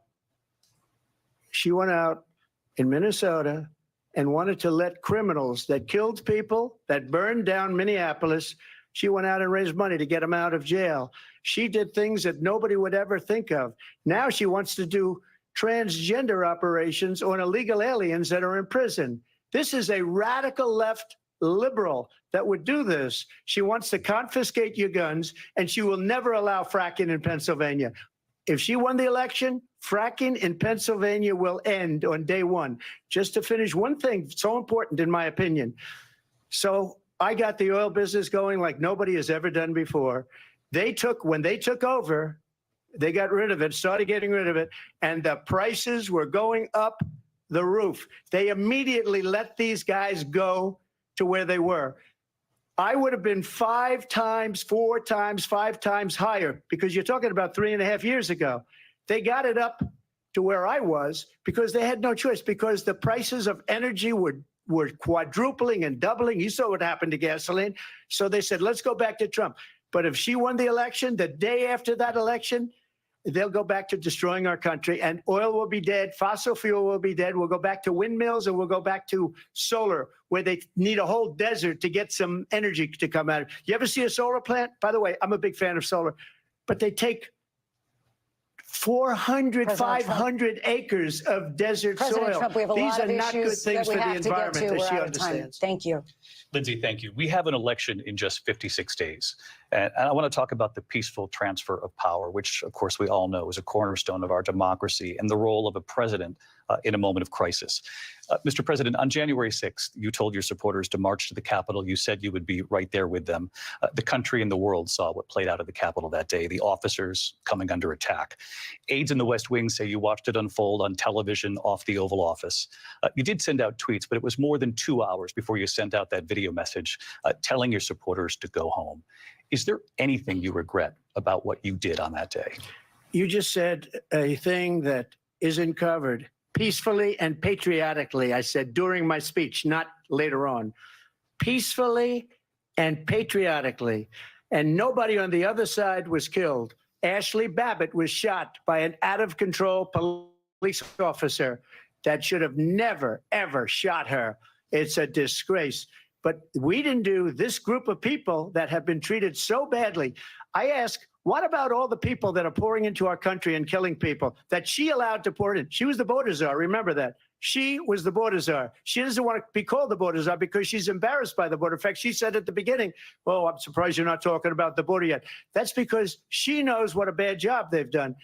in Minnesota and wanted to let criminals that killed people, that burned down Minneapolis, she went out and raised money to get them out of jail. She did things that nobody would ever think of. Now she wants to do transgender operations on illegal aliens that are in prison. This is a radical left liberal that would do this. She wants to confiscate your guns, and she will never allow fracking in Pennsylvania. If she won the election, fracking in Pennsylvania will end on day one. Just to finish, one thing so important in my opinion. So I got the oil business going like nobody has ever done before. When they took over, they got rid of it, started getting rid of it, and the prices were going up the roof. They immediately let these guys go to where they were. I would have been 5 times, 4 times, 5 times higher, because you're talking about 3.5 years ago. They got it up to where I was because they had no choice, because the prices of energy were quadrupling and doubling. You saw what happened to gasoline. So they said, let's go back to Trump. But if she won the election, the day after that election, they'll go back to destroying our country, and oil will be dead. Fossil fuel will be dead. We'll go back to windmills, and we'll go back to solar, where they need a whole desert to get some energy to come out. You ever see a solar plant? By the way, I'm a big fan of solar, but they take 400, 500 acres of desert President soil. Trump, we have a These lot are of not good issues things that we for the have to get environment, to. as We're she out of time. understands. Thank you. Lindsay, thank you. We have an election in just 56 days. And I want to talk about the peaceful transfer of power, which, of course, we all know is a cornerstone of our democracy, and the role of a president in a moment of crisis. Mr. President, on January 6th, you told your supporters to march to the Capitol. You said you would be right there with them. The country and the world saw what played out at the Capitol that day, the officers coming under attack. Aides in the West Wing say you watched it unfold on television off the Oval Office. You did send out tweets, but it was more than 2 hours before you sent out that video message telling your supporters to go home. Is there anything you regret about what you did on that day? You just said a thing that isn't covered. Peacefully and patriotically, I said during my speech, not later on. Peacefully and patriotically. And nobody on the other side was killed. Ashley Babbitt was shot by an out-of-control police officer that should have never, ever shot her. It's a disgrace. But we didn't do this group of people that have been treated so badly. I ask, what about all the people that are pouring into our country and killing people that she allowed to pour in? She was the border czar. Remember that. She was the border czar. She doesn't want to be called the border czar because she's embarrassed by the border. In fact, she said at the beginning, oh, I'm surprised you're not talking about the border yet. That's because she knows what a bad job they've done.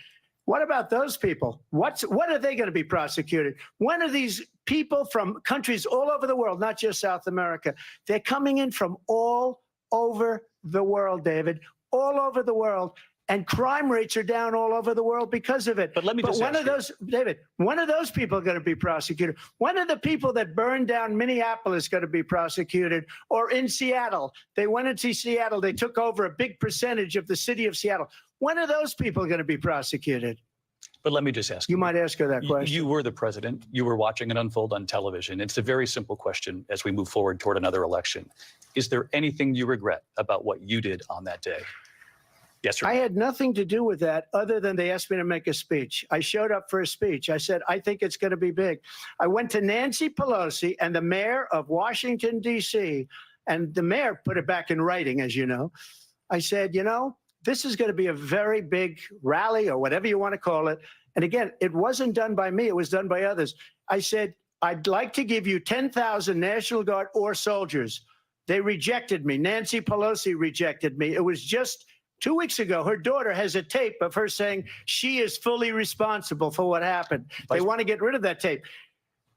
What about those people? When are they going to be prosecuted? When are these people from countries all over the world, not just South America? They're coming in from all over the world, David, all over the world. And crime rates are down all over the world because of it. But let me just when are those, David, when are those people going to be prosecuted? When are the people that burned down Minneapolis going to be prosecuted? Or in Seattle? They went into Seattle. They took over a big percentage of the city of Seattle. When are those people going to be prosecuted? But let me just ask you. You might ask her that question. You were the president. You were watching it unfold on television. It's a very simple question as we move forward toward another election. Is there anything you regret about what you did on that day? Yes, sir. I had nothing to do with that other than they asked me to make a speech. I showed up for a speech. I said, I think it's going to be big. I went to Nancy Pelosi and the mayor of Washington, D.C., and the mayor put it back in writing, as you know. I said, you know, this is going to be a very big rally or whatever you want to call it. And again, it wasn't done by me. It was done by others. I said, I'd like to give you 10,000 National Guard or soldiers. They rejected me. Nancy Pelosi rejected me. It was just 2 weeks ago. Her daughter has a tape of her saying she is fully responsible for what happened. They want to get rid of that tape.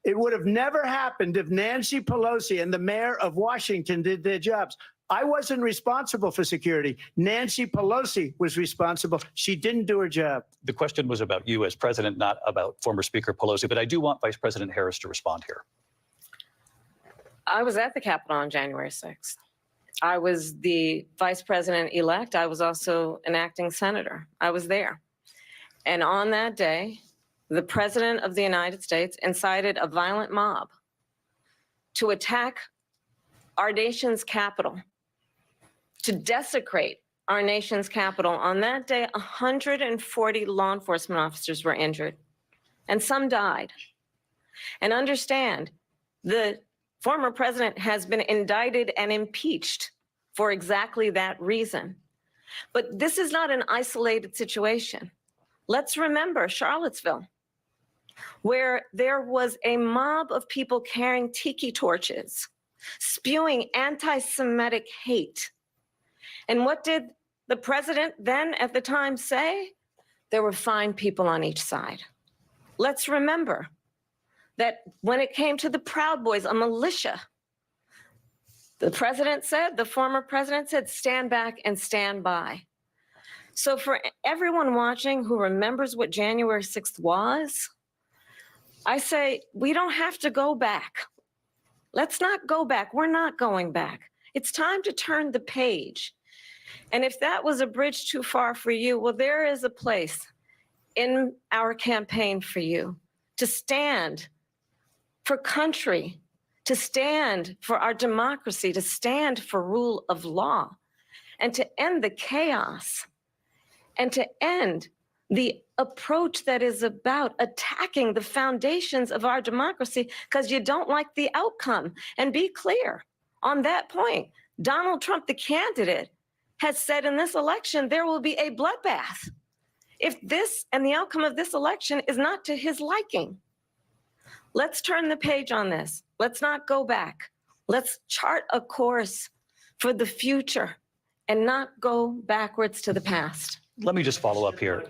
It would have never happened if Nancy Pelosi and the mayor of Washington did their jobs. I wasn't responsible for security. Nancy Pelosi was responsible. She didn't do her job. The question was about you as president, not about former Speaker Pelosi, but I do want Vice President Harris to respond here. I was at the Capitol on January 6th. I was the vice president-elect. I was also an acting senator. I was there. And on that day, the president of the United States incited a violent mob to attack our nation's capital, to desecrate our nation's capital. On that day, 140 law enforcement officers were injured, and some died. And understand, the former president has been indicted and impeached for exactly that reason. But this is not an isolated situation. Let's remember Charlottesville, where there was a mob of people carrying tiki torches, spewing anti-Semitic hate. And what did the president then at the time say? There were fine people on each side. Let's remember that when it came to the Proud Boys, a militia, the president said, the former president said, stand back and stand by. So for everyone watching who remembers what January 6th was, I say, we don't have to go back. Let's not go back. We're not going back. It's time to turn the page. And if that was a bridge too far for you, well, there is a place in our campaign for you to stand for country, to stand for our democracy, to stand for rule of law, and to end the chaos, and to end the approach that is about attacking the foundations of our democracy because you don't like the outcome. And be clear on that point. Donald Trump, the candidate, has said in this election there will be a bloodbath if this and the outcome of this election is not to his liking. Let's turn the page on this. Let's not go back. Let's chart a course for the future and not go backwards to the past. let me just follow up here.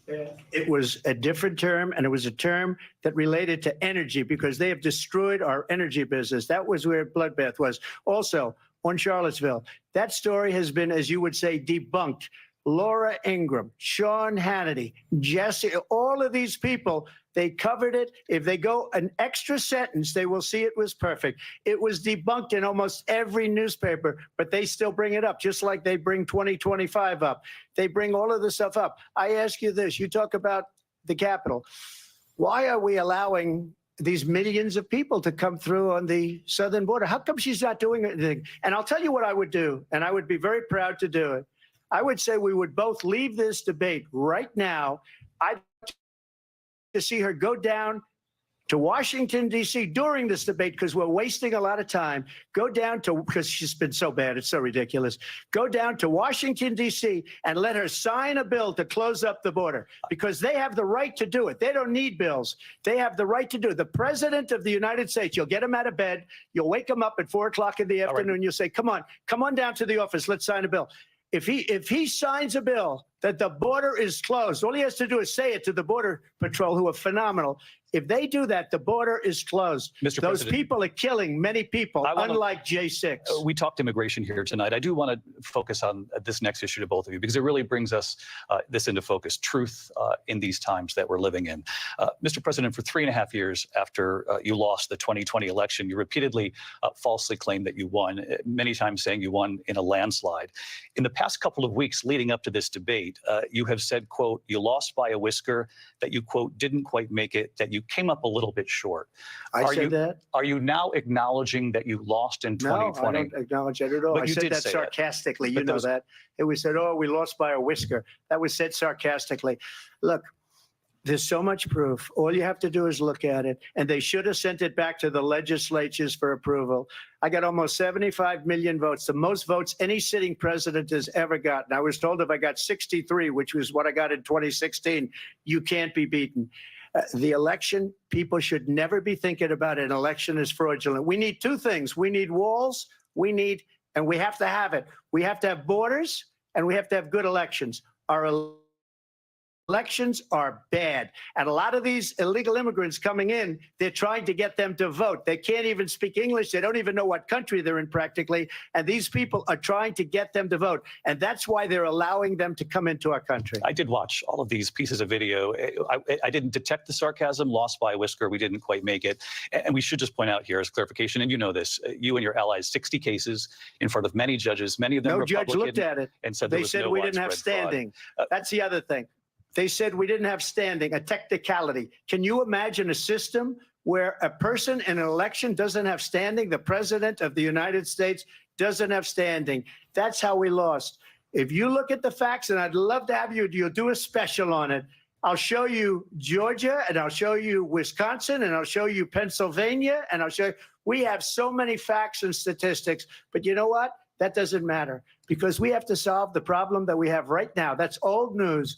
It was a different term, and it was a term that related to energy because they have destroyed our energy business. That was where bloodbath was. Also, on Charlottesville, that story has been, as you would say, debunked. Laura Ingraham, Sean Hannity, Jesse, all of these people, they covered it. If they go an extra sentence, they will see it was perfect. It was debunked in almost every newspaper, but they still bring it up, just like they bring 2025 up. They bring all of this stuff up. I ask you this, you talk about the Capitol. Why are we allowing these millions of people to come through on the southern border? How come she's not doing anything? And I'll tell you what I would do, and I would be very proud to do it. I would say we would both leave this debate right now. I'd like to see her go down to Washington, D.C. during this debate because we're wasting a lot of time. Go down to, because she's been so bad, it's so ridiculous. Go down to Washington, D.C. and let her sign a bill to close up the border because they have the right to do it. They don't need bills. They have the right to do it. The President of the United States, you'll get him out of bed. You'll wake him up at 4 o'clock in the afternoon. You'll say, come on down to the office. Let's sign a bill. If he signs a bill that the border is closed, all he has to do is say it to the Border Patrol, who are phenomenal. If they do that, the border is closed. Mr. Those President, people are killing many people, unlike J6. We talked immigration here tonight. I do want to focus on this next issue to both of you because it really brings us this into focus, truth in these times that we're living in. Mr. President, for 3.5 years after you lost the 2020 election, you repeatedly falsely claimed that you won, many times saying you won in a landslide. In the past couple of weeks leading up to this debate, you have said, quote, you lost by a whisker, that you, quote, didn't quite make it, that you came up a little bit short. I said that? Are you now acknowledging that you lost in 2020? No, I don't acknowledge that at all. But I you said did that say sarcastically. But You know those- that. It was said, oh, we lost by a whisker. That was said sarcastically. Look, there's so much proof. All you have to do is look at it. And they should have sent it back to the legislatures for approval. I got almost 75 million votes, the most votes any sitting president has ever gotten. I was told if I got 63, which was what I got in 2016, you can't be beaten. The election, people should never be thinking about an election as fraudulent. We need two things. We need walls, and we have to have it. We have to have borders, and we have to have good elections. Our elections are bad. And a lot of these illegal immigrants coming in, they're trying to get them to vote. They can't even speak English. They don't even know what country they're in practically. And these people are trying to get them to vote. And that's why they're allowing them to come into our country. I did watch all of these pieces of video. I didn't detect the sarcasm, lost by a whisker. We didn't quite make it. And we should just point out here as clarification, and you know this, you and your allies, 60 cases in front of many judges, many of them No Republican, judge looked at it. and said They said we didn't have standing. That's the other thing. They said we didn't have standing, a technicality. Can you imagine a system where a person in an election doesn't have standing? The president of the United States doesn't have standing. That's how we lost. If you look at the facts, and I'd love to have you'll do a special on it. I'll show you Georgia, and I'll show you Wisconsin, and I'll show you Pennsylvania, and I'll show you. We have so many facts and statistics, but you know what? That doesn't matter because we have to solve the problem that we have right now. That's old news.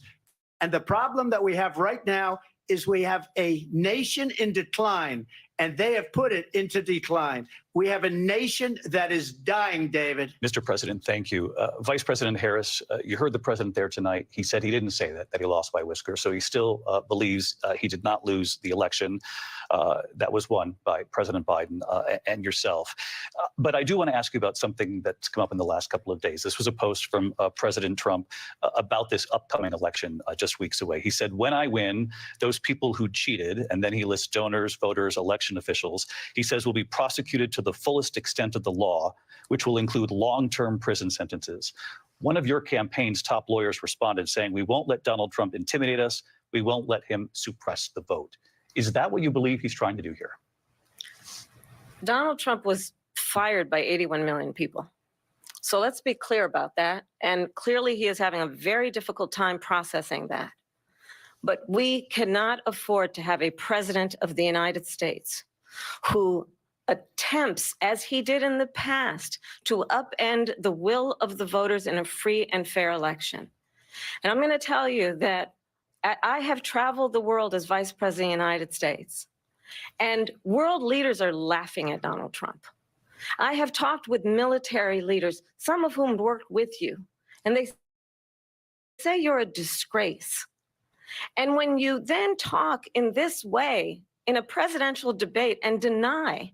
And the problem that we have right now is we have a nation in decline, and they have put it into decline. We have a nation that is dying, David. Mr. President, thank you. Vice President Harris, you heard the president there tonight. He said he didn't say that he lost by a whisker. So he still believes he did not lose the election that was won by President Biden and yourself. But I do want to ask you about something that's come up in the last couple of days. This was a post from President Trump about this upcoming election just weeks away. He said, when I win, those people who cheated, and then he lists donors, voters, election officials, he says will be prosecuted to the fullest extent of the law, which will include long-term prison sentences. One of your campaign's top lawyers responded saying, we won't let Donald Trump intimidate us. We won't let him suppress the vote. Is that what you believe he's trying to do here? Donald Trump was fired by 81 million people. So let's be clear about that. And clearly he is having a very difficult time processing that. But we cannot afford to have a president of the United States who attempts, as he did in the past, to upend the will of the voters in a free and fair election. And I'm going to tell you that I have traveled the world as Vice President of the United States, and world leaders are laughing at Donald Trump. I have talked with military leaders, some of whom worked with you, and they say you're a disgrace. And when you then talk in this way in a presidential debate and deny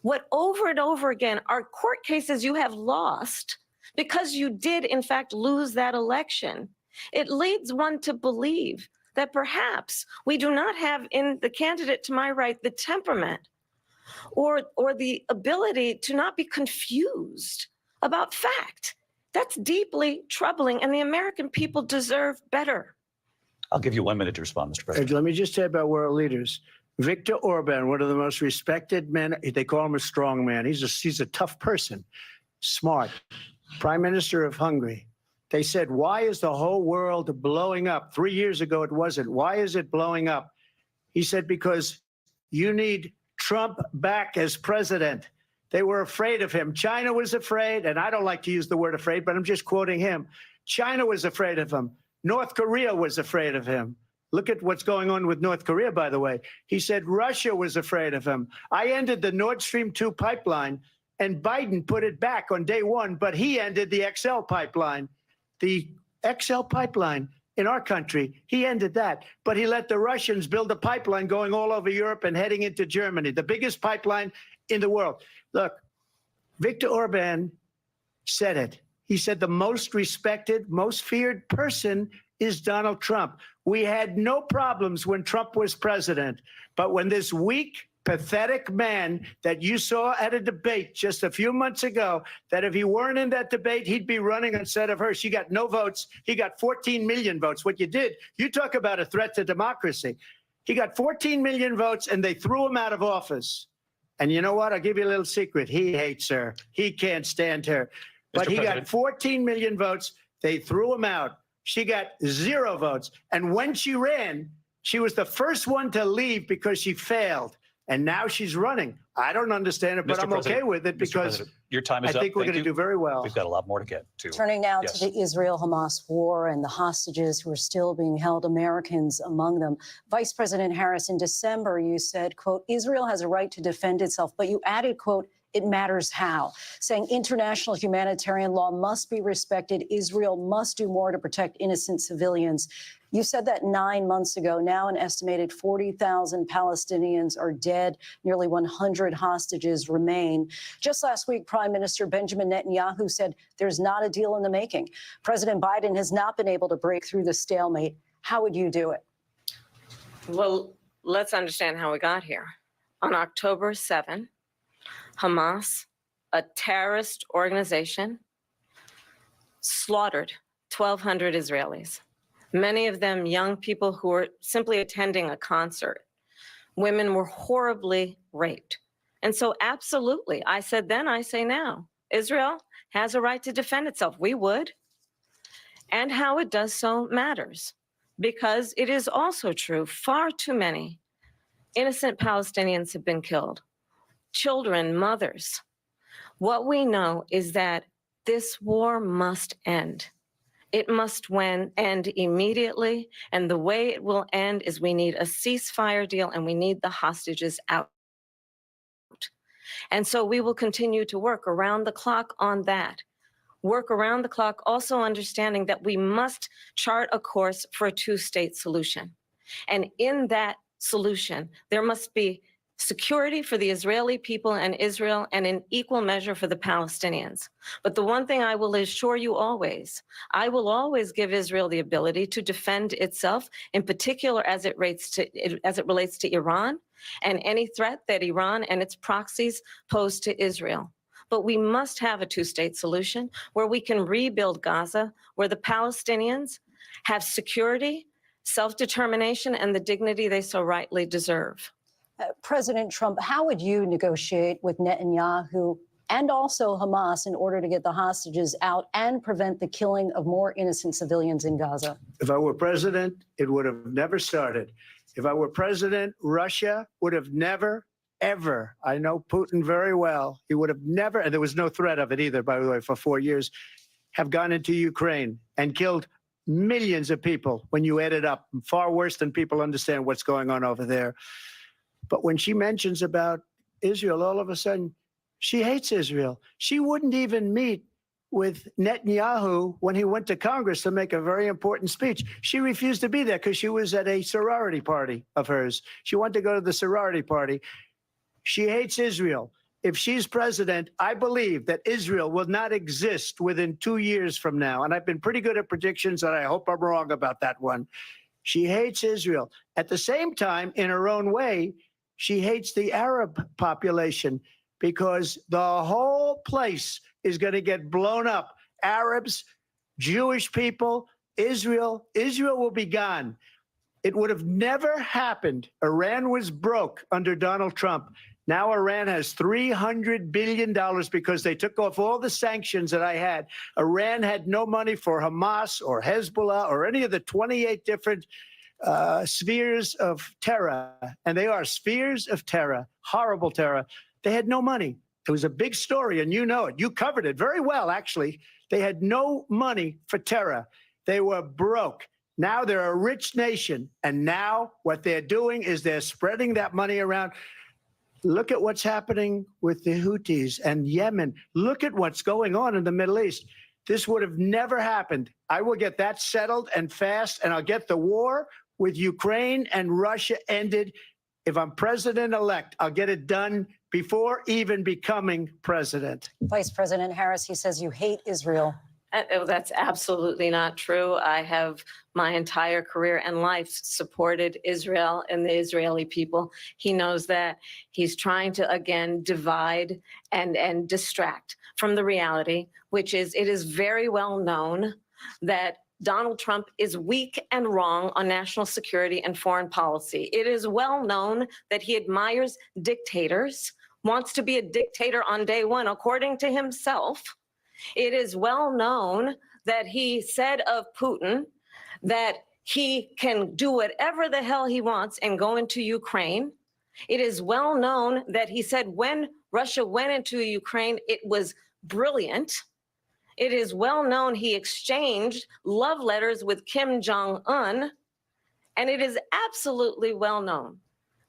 what over and over again are court cases you have lost because you did in fact lose that election, it leads one to believe that perhaps we do not have in the candidate to my right the temperament or the ability to not be confused about fact. That's deeply troubling, and the American people deserve better. I'll give you 1 minute to respond, Mr. President. Let me just say about world leaders. Viktor Orban, one of the most respected men, they call him a strong man. He's a tough person, smart. Prime Minister of Hungary. They said, why is the whole world blowing up? 3 years ago, it wasn't. Why is it blowing up? He said, because you need Trump back as president. They were afraid of him. China was afraid, and I don't like to use the word afraid, but I'm just quoting him. China was afraid of him. North Korea was afraid of him. Look at what's going on with North Korea, by the way. He said Russia was afraid of him. I ended the Nord Stream 2 pipeline, and Biden put it back on day one, but he ended the XL pipeline. The XL pipeline in our country, he ended that. But he let the Russians build a pipeline going all over Europe and heading into Germany, the biggest pipeline in the world. Look, Viktor Orban said it. He said the most respected, most feared person is Donald Trump. We had no problems when Trump was president. But when this weak, pathetic man that you saw at a debate just a few months ago, that if he weren't in that debate, he'd be running instead of her. She got no votes. He got 14 million votes. What you did, you talk about a threat to democracy. He got 14 million votes, and they threw him out of office. And you know what? I'll give you a little secret. He hates her. He can't stand her. But he got 14 million votes. They threw him out. She got 0 votes. And when she ran, she was the first one to leave because she failed. And now she's running. I don't understand it, but I'm okay with it because your time is I think up. we're going to do very well. We've got a lot more to get to. Turning now Yes. to the Israel-Hamas war and the hostages who are still being held, Americans among them. Vice President Harris, in December, you said, quote, Israel has a right to defend itself, but you added, quote, it matters how, saying international humanitarian law must be respected. Israel must do more to protect innocent civilians. You said that 9 months ago. Now an estimated 40,000 Palestinians are dead. Nearly 100 hostages remain. Just last week, Prime Minister Benjamin Netanyahu said there's not a deal in the making. President Biden has not been able to break through the stalemate. How would you do it? Well, let's understand how we got here. On October 7, Hamas, a terrorist organization, slaughtered 1,200 Israelis, many of them young people who were simply attending a concert. Women were horribly raped. And so absolutely, I said then, I say now, Israel has a right to defend itself. We would. And how it does so matters, because it is also true, far too many innocent Palestinians have been killed. Children, mothers. What we know is that this war must end. It must end immediately. And the way it will end is we need a ceasefire deal and we need the hostages out. And so we will continue to work around the clock on that. Work around the clock, also understanding that we must chart a course for a two-state solution. And in that solution, there must be security for the Israeli people and Israel, and in equal measure for the Palestinians. But the one thing I will assure you always, I will always give Israel the ability to defend itself, in particular as it relates to Iran and any threat that Iran and its proxies pose to Israel. But we must have a two-state solution where we can rebuild Gaza, where the Palestinians have security, self-determination, and the dignity they so rightly deserve. President Trump, how would you negotiate with Netanyahu and also Hamas in order to get the hostages out and prevent the killing of more innocent civilians in Gaza? If I were president, it would have never started. If I were president, Russia would have never, ever, I know Putin very well, he would have never, and there was no threat of it either, by the way, for 4 years, have gone into Ukraine and killed millions of people when you add it up, far worse than people understand what's going on over there. But when she mentions about Israel, all of a sudden, she hates Israel. She wouldn't even meet with Netanyahu when he went to Congress to make a very important speech. She refused to be there because she was at a sorority party of hers. She wanted to go to the sorority party. She hates Israel. If she's president, I believe that Israel will not exist within 2 years from now. And I've been pretty good at predictions, and I hope I'm wrong about that one. She hates Israel. At the same time, in her own way, she hates the Arab population because the whole place is going to get blown up. Arabs, Jewish people, Israel will be gone. It would have never happened. Iran was broke under Donald Trump. Now Iran has $300 billion because they took off all the sanctions that I had. Iran had no money for Hamas or Hezbollah or any of the 28 different spheres of terror. And they are spheres of terror, horrible terror. They had no money. It was a big story, and you know it. You covered it very well, actually. They had no money for terror. They were broke. Now they're a rich nation, and now what they're doing is they're spreading that money around. Look at what's happening with the Houthis and Yemen. Look at what's going on in the Middle East. This would have never happened. I will get that settled and fast, and I'll get the war with Ukraine and Russia ended. If I'm president-elect, I'll get it done before even becoming president. Vice President Harris, he says you hate Israel. That's absolutely not true. I have my entire career and life supported Israel and the Israeli people. He knows that. He's trying to, again, divide and distract from the reality, which is it is very well known that Donald Trump is weak and wrong on national security and foreign policy. It is well known that he admires dictators, wants to be a dictator on day one, according to himself. It is well known that he said of Putin that he can do whatever the hell he wants and go into Ukraine. It is well known that he said when Russia went into Ukraine, it was brilliant. It is well known he exchanged love letters with Kim Jong-un. And it is absolutely well known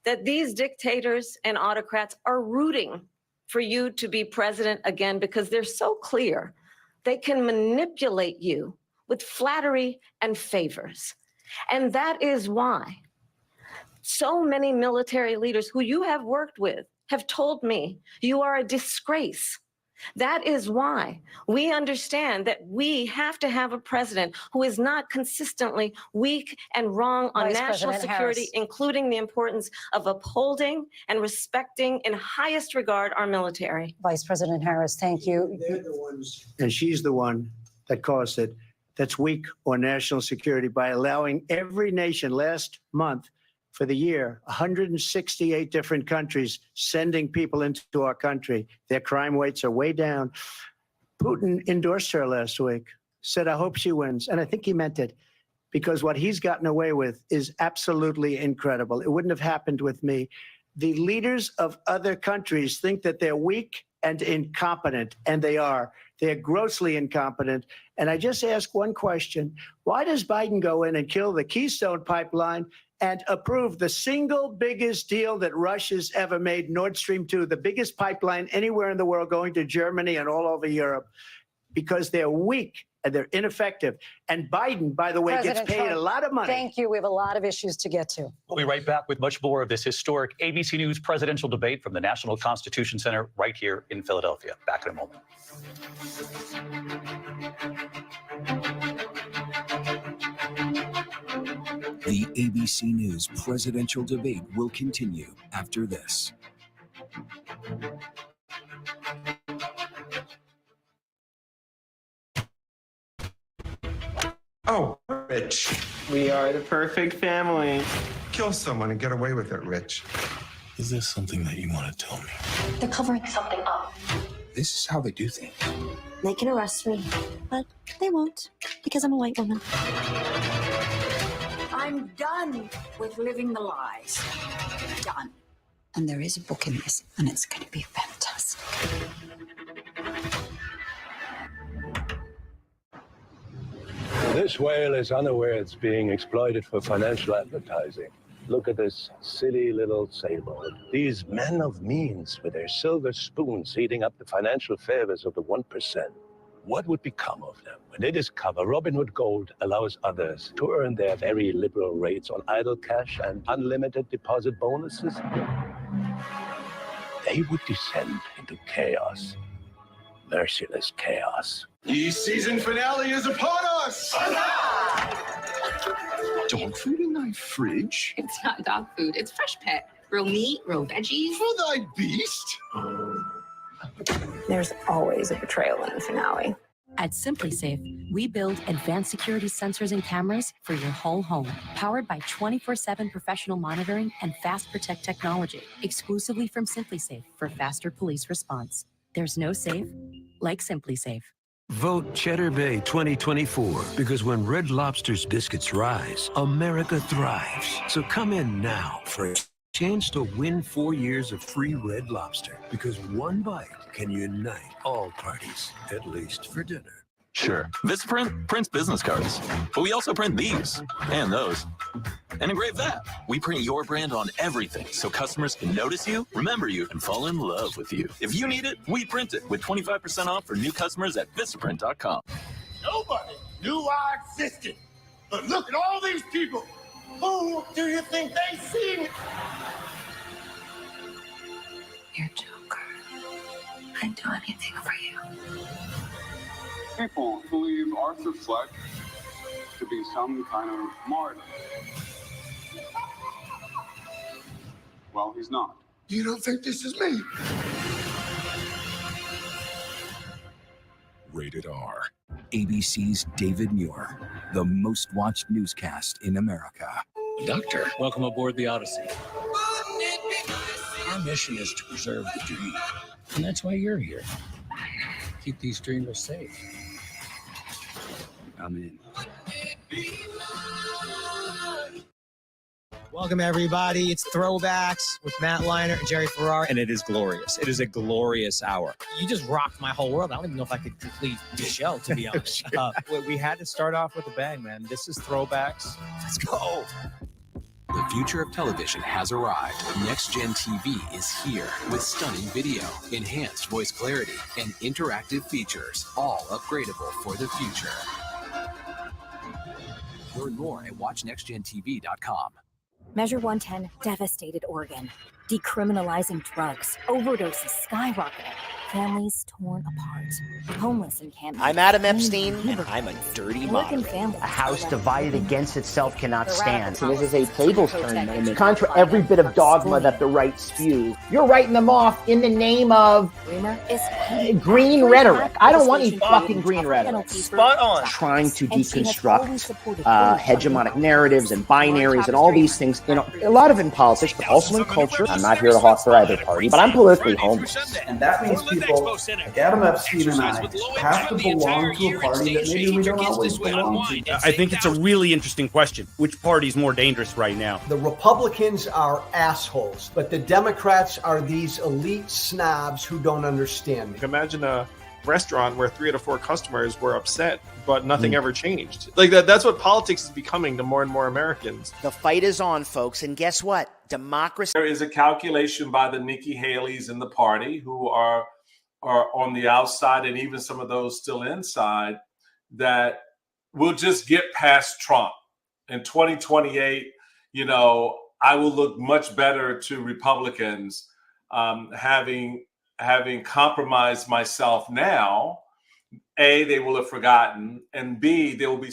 that these dictators and autocrats are rooting for you to be president again because they're so clear they can manipulate you with flattery and favors. And that is why so many military leaders who you have worked with have told me you are a disgrace. That is why we understand that we have to have a president who is not consistently weak and wrong on Vice national President security, Harris. including the importance of upholding and respecting in highest regard our military. Vice President Harris, thank you. They're the ones, and she's the one that caused it, that's weak on national security by allowing every nation last month for the year, 168 different countries sending people into our country. Their crime rates are way down. Putin endorsed her last week, said, I hope she wins. And I think he meant it because what he's gotten away with is absolutely incredible. It wouldn't have happened with me. The leaders of other countries think that they're weak and incompetent, and they are. They're grossly incompetent. And I just ask one question. Why does Biden go in and kill the Keystone Pipeline and approve the single biggest deal that Russia's ever made, Nord Stream 2, the biggest pipeline anywhere in the world going to Germany and all over Europe? Because they're weak and they're ineffective. And Biden, by the way, President gets paid Trump, a lot of money. Thank you. We have a lot of issues to get to. We'll be right back with much more of this historic ABC News presidential debate from the National Constitution Center right here in Philadelphia. Back in a moment. The ABC News presidential debate will continue after this. Oh, Rich. We are the perfect family. Kill someone and get away with it, Rich. Is there something that you want to tell me? They're covering something up. This is how they do things. They can arrest me, but they won't because I'm a white woman. I'm done with living the lies. Done. And there is a book in this, and it's going to be fantastic. This whale is unaware it's being exploited for financial advertising. Look at this silly little sailboat. These men of means with their silver spoons eating up the financial favors of the 1%. what would become of them when they discover Robinhood Gold allows others to earn their very liberal rates on idle cash and unlimited deposit bonuses? They would descend into chaos. Merciless chaos. The season finale is upon us! Dog food in thy fridge? It's not dog food. It's fresh pet. Real meat, real veggies. For thy beast? There's always a betrayal in the finale. At SimpliSafe, we build advanced security sensors and cameras for your whole home, powered by 24/7 professional monitoring and Fast Protect technology, exclusively from SimpliSafe for faster police response. There's no safe like SimpliSafe. Vote Cheddar Bay 2024, because when Red Lobster's biscuits rise, America thrives. So come in now for a chance to win 4 years of free Red Lobster, because one bite can unite all parties, at least for dinner. Sure, Vistaprint prints business cards, but we also print these and those and engrave that. We print your brand on everything so customers can notice you, remember you, and fall in love with you. If you need it, we print it with 25% off for new customers at Vistaprint.com. Nobody knew I existed, but look at all these people. Who do you think they see me? You're Joker. I'd do anything for you. People believe Arthur Fleck to be some kind of martyr. Well, he's not. You don't think this is me? Rated R. ABC's David Muir, the most watched newscast in America. Doctor, welcome aboard the Odyssey. Our mission is to preserve the dream, and that's why you're here. Keep these dreamers safe. I'm in. Welcome, everybody. It's Throwbacks with Matt Leinart and Jerry Ferrara. And it is glorious. It is a glorious hour. You just rocked my whole world. I don't even know if I could complete the show, to be honest. We had to start off with a bang, man. This is Throwbacks. Let's go. The future of television has arrived. Next Gen TV is here with stunning video, enhanced voice clarity, and interactive features, all upgradable for the future. Learn more at watchnextgentv.com. Measure 110 devastated Oregon. Decriminalizing drugs. Overdoses skyrocketing. Families torn apart. Homeless in Canada. I'm Adam Epstein, and I'm a dirty moderator. A house divided against itself cannot stand. So this is a tables turn moment. Contra every bit of dogma that the right spews. You're writing them off in the name of green rhetoric. I don't want any fucking green rhetoric. Spot on. Trying to deconstruct hegemonic narratives and binaries and all these things. You know, a lot of in politics, but also in culture. I'm not here to hawk for either party, but I'm politically homeless. And that means people like Adam Epstein and I have to belong to a party that maybe we don't always belong to. I think it's a really interesting question. Which party is more dangerous right now? The Republicans are assholes, but the Democrats are these elite snobs who don't understand me. Imagine a restaurant where 3 out of 4 customers were upset, but nothing ever changed. Like that's what politics is becoming to more and more Americans. The fight is on, folks, and guess what? Democracy. There is a calculation by the Nikki Haley's in the party who are on the outside, and even some of those still inside, that we'll just get past Trump. In 2028, you know, I will look much better to Republicans having compromised myself now. A, they will have forgotten, and B, they will be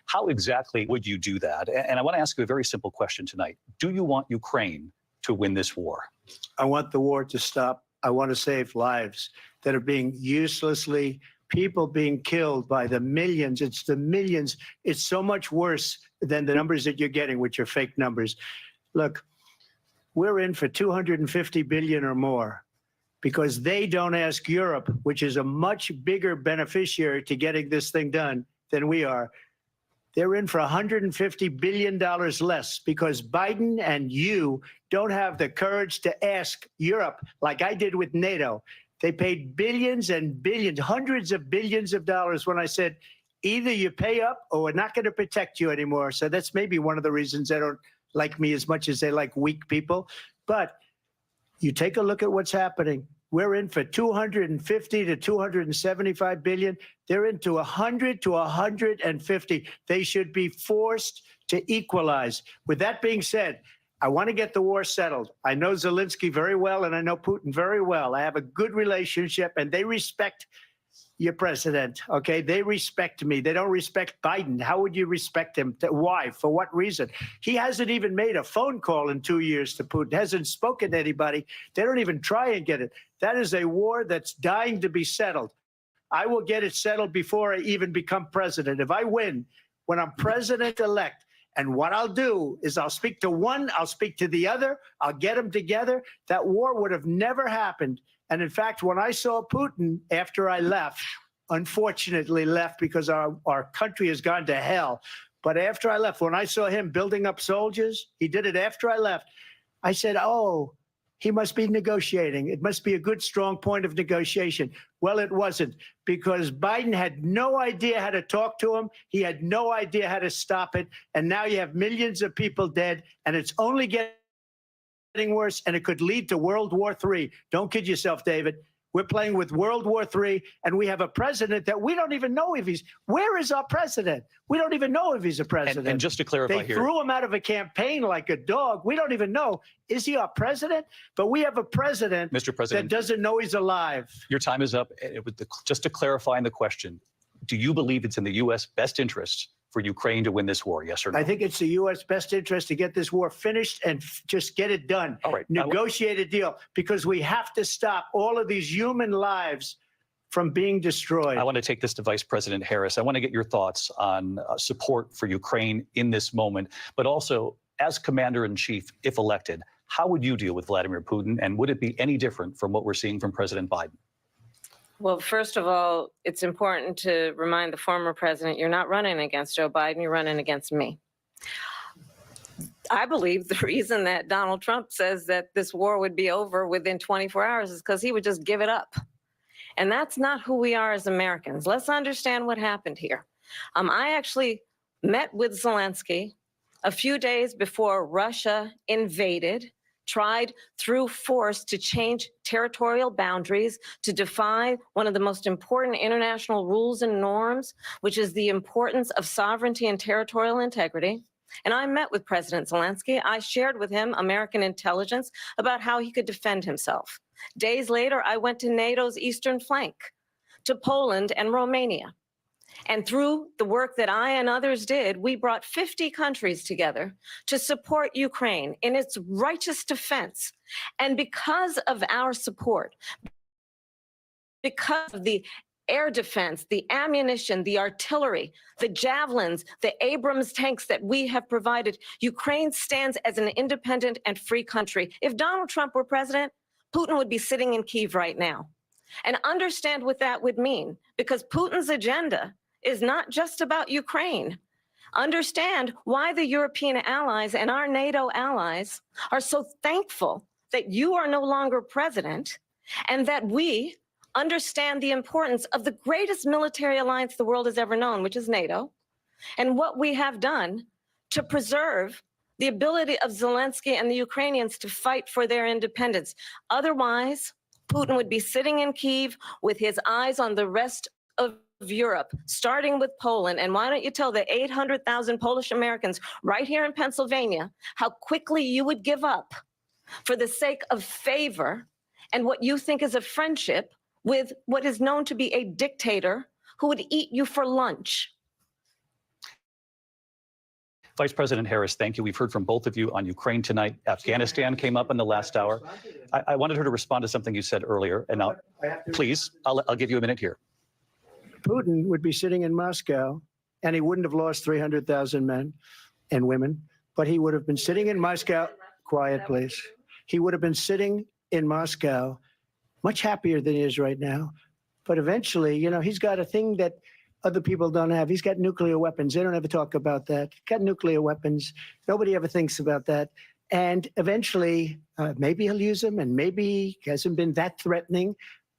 How exactly would you do that? And I want to ask you a very simple question tonight. Do you want Ukraine to win this war? I want the war to stop. I want to save lives that are being uselessly, people being killed by the millions. It's the millions. It's so much worse than the numbers that you're getting, which are fake numbers. Look, we're in for 250 billion or more because they don't ask Europe, which is a much bigger beneficiary to getting this thing done than we are. they're in for $150 billion less because Biden and you don't have the courage to ask Europe, like I did with NATO. They paid billions and billions, hundreds of billions of dollars when I said, either you pay up or we're not going to protect you anymore. So that's maybe one of the reasons they don't like me as much as they like weak people. But you take a look at what's happening. We're in for 250 to 275 billion. They're into 100 to 150. They should be forced to equalize. With that being said, I want to get the war settled. I know Zelensky very well, and I know Putin very well. I have a good relationship, and they respect your president, okay? They respect me. They don't respect Biden. How would you respect him? Why? For what reason? He hasn't even made a phone call in 2 years to Putin, hasn't spoken to anybody. They don't even try and get it. That is a war that's dying to be settled. I will get it settled before I even become president. If I win, when I'm president-elect, and what I'll do is I'll speak to one, I'll speak to the other, I'll get them together. That war would have never happened. And in fact, when I saw Putin after I left, unfortunately left because our country has gone to hell. But after I left, when I saw him building up soldiers, he did it after I left. I said, oh, he must be negotiating. It must be a good, strong point of negotiation. Well, it wasn't, because Biden had no idea how to talk to him. He had no idea how to stop it. And now you have millions of people dead, and it's only getting worse, and it could lead to World War III. Don't kid yourself, David. We're playing with World War III, and we have a president that we don't even know if he's. Where is our president? We don't even know if he's a president. And just to clarify they here, threw him out of a campaign like a dog. We don't even know. Is he our president? But we have a president, Mr. President, that doesn't know he's alive. Your time is up. Just to clarify in the question, do you believe it's in the U.S. best interest for Ukraine to win this war, yes or no? I think it's the U.S. best interest to get this war finished and just get it done. All right. Negotiate a deal, because we have to stop all of these human lives from being destroyed. I want to take this to Vice President Harris. I want to get your thoughts on support for Ukraine in this moment, but also as Commander-in-Chief, if elected, how would you deal with Vladimir Putin, and would it be any different from what we're seeing from President Biden? Well, first of all, it's important to remind the former president, you're not running against Joe Biden, you're running against me. I believe the reason that Donald Trump says that this war would be over within 24 hours is because he would just give it up. And that's not who we are as Americans. Let's understand what happened here. I actually met with Zelensky a few days before Russia invaded, tried through force to change territorial boundaries, to defy one of the most important international rules and norms, which is the importance of sovereignty and territorial integrity. And I met with President Zelensky. I shared with him American intelligence about how he could defend himself. Days later, I went to NATO's eastern flank, to Poland and Romania. And through the work that I and others did, we brought 50 countries together to support Ukraine in its righteous defense. And because of our support, because of the air defense, the ammunition, the artillery, the javelins, the Abrams tanks that we have provided, Ukraine stands as an independent and free country. If Donald Trump were president, Putin would be sitting in Kyiv right now. And understand what that would mean, because Putin's agenda is not just about Ukraine. Understand why the European allies and our NATO allies are so thankful that you are no longer president, and that we understand the importance of the greatest military alliance the world has ever known, which is NATO, and what we have done to preserve the ability of Zelensky and the Ukrainians to fight for their independence. Otherwise, Putin would be sitting in Kyiv with his eyes on the rest of Europe, starting with Poland. And why don't you tell the 800,000 Polish Americans right here in Pennsylvania how quickly you would give up for the sake of favor and what you think is a friendship with what is known to be a dictator who would eat you for lunch. Vice President Harris, thank you. We've heard from both of you on Ukraine tonight. Afghanistan came up in the last hour. I wanted her to respond to something you said earlier. And now, please, I'll give you a minute here. Putin would be sitting in Moscow, and he wouldn't have lost 300,000 men and women, but he would have been sitting in Moscow. Quiet, please. He would have been sitting in Moscow much happier than he is right now. But eventually, you know, he's got a thing that other people don't have. He's got nuclear weapons. They don't ever talk about that. He's got nuclear weapons. Nobody ever thinks about that. And eventually, maybe he'll use them, and maybe he hasn't been that threatening,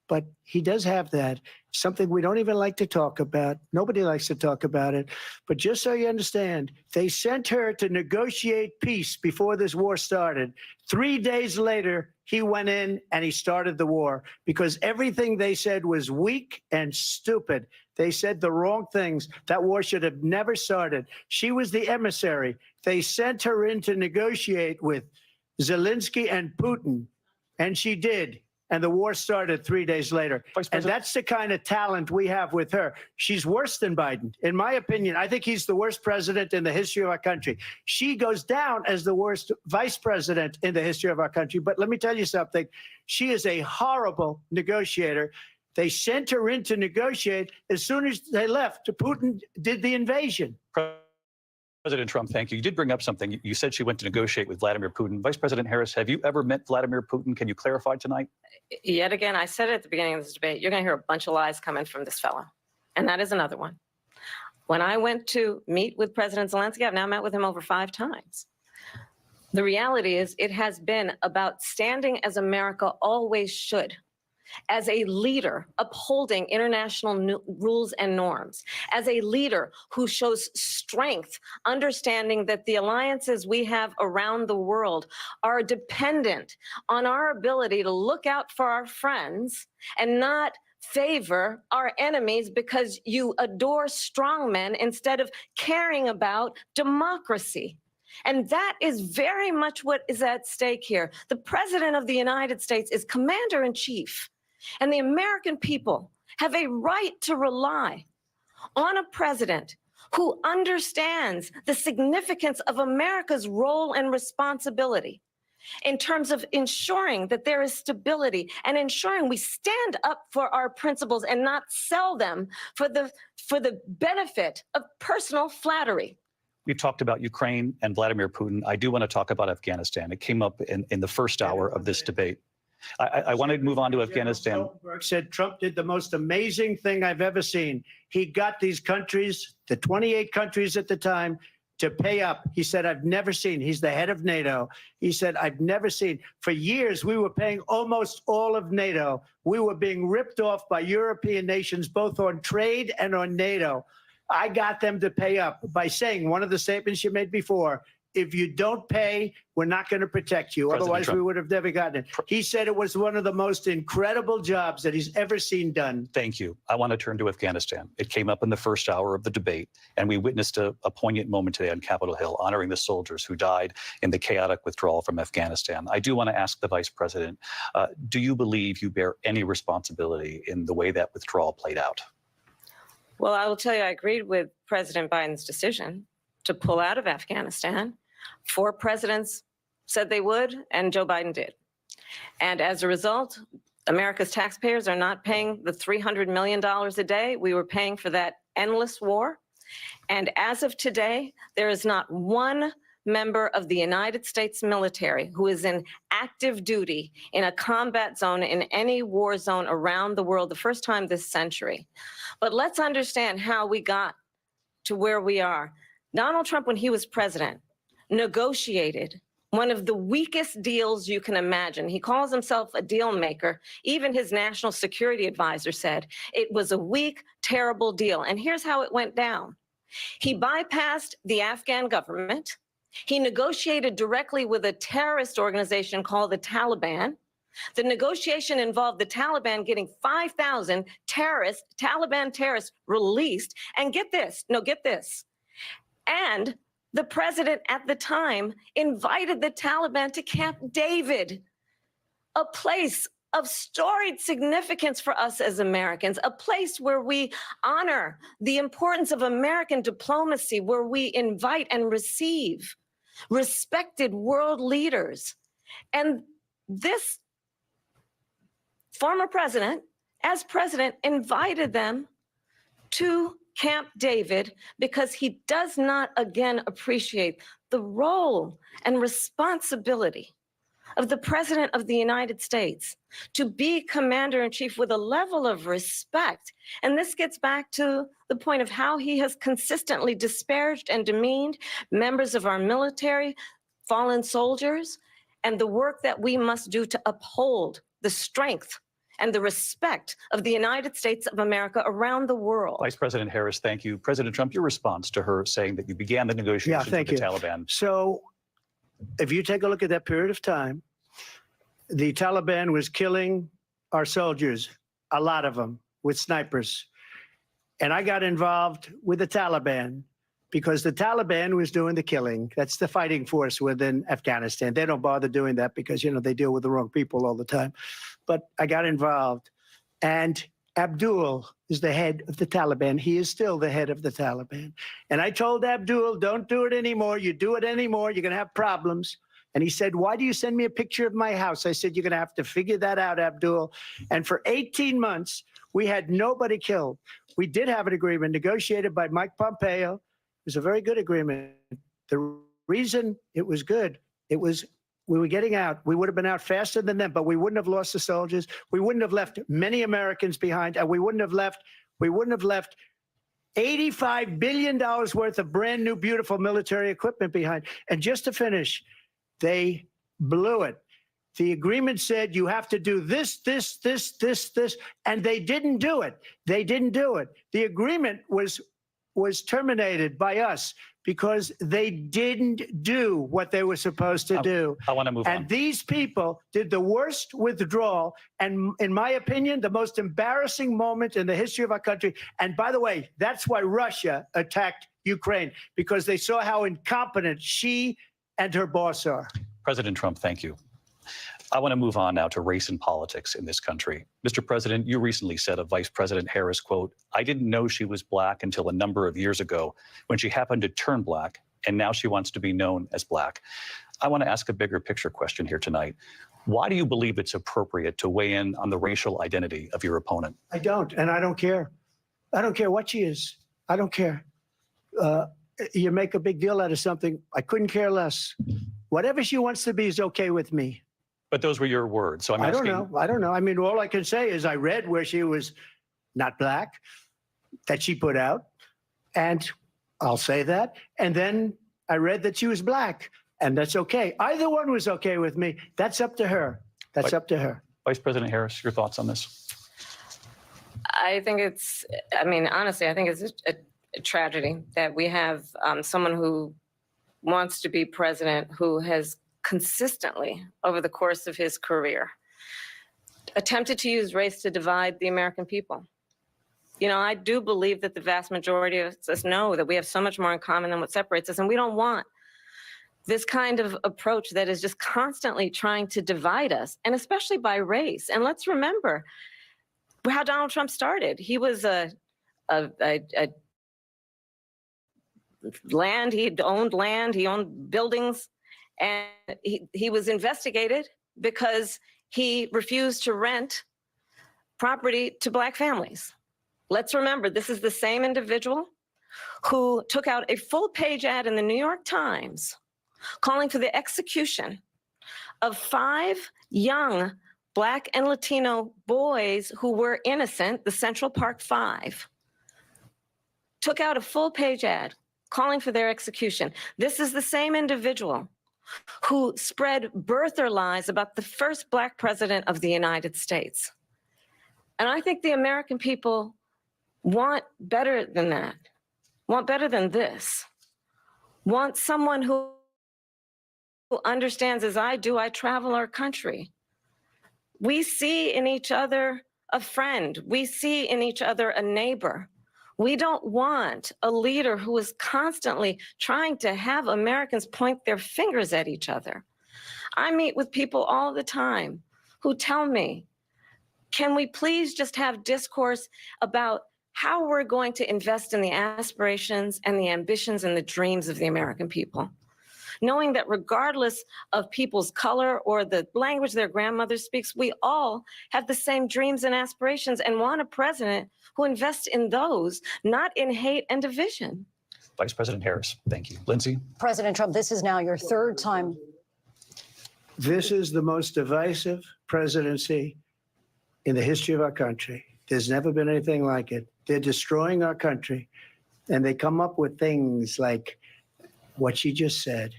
but he does have that. Something we don't even like to talk about. Nobody likes to talk about it. But just so you understand, they sent her to negotiate peace before this war started. 3 days later, he went in and he started the war because everything they said was weak and stupid. They said the wrong things. That war should have never started. She was the emissary. They sent her in to negotiate with Zelensky and Putin, and she did. And the war started 3 days later. And that's the kind of talent we have with her. She's worse than Biden. In my opinion, I think he's the worst president in the history of our country. She goes down as the worst vice president in the history of our country. But let me tell you something. She is a horrible negotiator. They sent her in to negotiate. As soon as they left, Putin did the invasion. President Trump, thank you. You did bring up something. You said she went to negotiate with Vladimir Putin. Vice President Harris, have you ever met Vladimir Putin? Can you clarify tonight? Yet again, I said it at the beginning of this debate, you're going to hear a bunch of lies coming from this fellow. And that is another one. When I went to meet with President Zelensky, I've now met with him over 5 times. The reality is it has been about standing as America always should, as a leader upholding international rules and norms, as a leader who shows strength, understanding that the alliances we have around the world are dependent on our ability to look out for our friends and not favor our enemies because you adore strongmen instead of caring about democracy. And that is very much what is at stake here. The President of the United States is commander-in-chief. And the American people have a right to rely on a president who understands the significance of America's role and responsibility in terms of ensuring that there is stability and ensuring we stand up for our principles and not sell them for the benefit of personal flattery. We've talked about Ukraine and Vladimir Putin. I do want to talk about Afghanistan. It came up in the first hour of this debate. I want to move on to Afghanistan. Stoltenberg said Trump did the most amazing thing I've ever seen. He got these countries, the 28 countries at the time, to pay up. He said, I've never seen. He's the head of NATO. He said, I've never seen. For years, we were paying almost all of NATO. We were being ripped off by European nations, both on trade and on NATO. I got them to pay up by saying one of the statements you made before, if you don't pay, we're not going to protect you. President Otherwise, Trump. we would have never gotten it. He said it was one of the most incredible jobs that he's ever seen done. Thank you. I want to turn to Afghanistan. It came up in the first hour of the debate, and we witnessed a poignant moment today on Capitol Hill, honoring the soldiers who died in the chaotic withdrawal from Afghanistan. I do want to ask the Vice President, do you believe you bear any responsibility in the way that withdrawal played out? Well, I will tell you, I agreed with President Biden's decision to pull out of Afghanistan. 4 presidents said they would, and Joe Biden did. And as a result, America's taxpayers are not paying the $300 million a day we were paying for that endless war. And as of today, there is not one member of the United States military who is in active duty in a combat zone in any war zone around the world, the first time this century. But let's understand how we got to where we are. Donald Trump, when he was president, negotiated one of the weakest deals you can imagine. He calls himself a deal maker. Even his national security advisor said it was a weak, terrible deal. And here's how it went down. He bypassed the Afghan government. He negotiated directly with a terrorist organization called the Taliban. The negotiation involved the Taliban getting 5,000 Taliban terrorists released. And get this, and the president at the time invited the Taliban to Camp David, a place of storied significance for us as Americans, a place where we honor the importance of American diplomacy, where we invite and receive respected world leaders. And this former president, as president, invited them to Camp David because he does not, again, appreciate the role and responsibility of the President of the United States to be commander-in-chief with a level of respect. And this gets back to the point of how he has consistently disparaged and demeaned members of our military, fallen soldiers, and the work that we must do to uphold the strength and the respect of the United States of America around the world. Vice President Harris, thank you. President Trump, your response to her saying that you began the negotiations with the Taliban. So if you take a look at that period of time, the Taliban was killing our soldiers, a lot of them, with snipers. And I got involved with the Taliban because the Taliban was doing the killing. That's the fighting force within Afghanistan. They don't bother doing that because, you know, they deal with the wrong people all the time. But I got involved. And Abdul is the head of the Taliban. He is still the head of the Taliban. And I told Abdul, don't do it anymore. You do it anymore, you're going to have problems. And he said, why do you send me a picture of my house? I said, you're going to have to figure that out, Abdul. And for 18 months, we had nobody killed. We did have an agreement negotiated by Mike Pompeo. It was a very good agreement. The reason it was good, it was we were getting out. We would have been out faster than them, but we wouldn't have lost the soldiers. We wouldn't have left many Americans behind, and we wouldn't have left $85 billion worth of brand new, beautiful military equipment behind. And just to finish, they blew it. The agreement said you have to do this, and they didn't do it. They didn't do it. The agreement was terminated by us because they didn't do what they were supposed to do. I want to move on. And these people did the worst withdrawal, and in my opinion, the most embarrassing moment in the history of our country. And by the way, that's why Russia attacked Ukraine, because they saw how incompetent she and her boss are. President Trump, thank you. I want to move on now to race and politics in this country. Mr. President, you recently said of Vice President Harris, quote, I didn't know she was black until a number of years ago when she happened to turn black, and now she wants to be known as black. I want to ask a bigger picture question here tonight. Why do you believe it's appropriate to weigh in on the racial identity of your opponent? I don't, and I don't care. I don't care what she is. I don't care. You make a big deal out of something. I couldn't care less. Whatever she wants to be is okay with me. But those were your words, so I'm asking. I don't know. I mean, all I can say is I read where she was not black, that she put out, and I'll say that. And then I read that she was black, and that's okay. Either one was okay with me. That's up to her. That's up to her. Vice President Harris, your thoughts on this? I think it's, I mean, honestly, I think it's a tragedy that we have someone who wants to be president who has consistently, over the course of his career, attempted to use race to divide the American people. You know, I do believe that the vast majority of us know that we have so much more in common than what separates us, and we don't want this kind of approach that is just constantly trying to divide us, and especially by race. And let's remember how Donald Trump started. He was he owned buildings, and he was investigated because he refused to rent property to black families. Let's remember, this is the same individual who took out a full-page ad in the New York Times calling for the execution of 5 young Black and Latino boys who were innocent, the Central Park 5. Took out a full-page ad calling for their execution. This is the same individual who spread birther lies about the first Black president of the United States. And I think the American people want better than that, want better than this, want someone who understands, as I do, I travel our country. We see in each other a friend. We see in each other a neighbor. We don't want a leader who is constantly trying to have Americans point their fingers at each other. I meet with people all the time who tell me, can we please just have discourse about how we're going to invest in the aspirations and the ambitions and the dreams of the American people? Knowing that regardless of people's color or the language their grandmother speaks, we all have the same dreams and aspirations and want a president who invests in those, not in hate and division. Vice President Harris, thank you. Lindsay? President Trump, this is now your third time. This is the most divisive presidency in the history of our country. There's never been anything like it. They're destroying our country, and they come up with things like what she just said,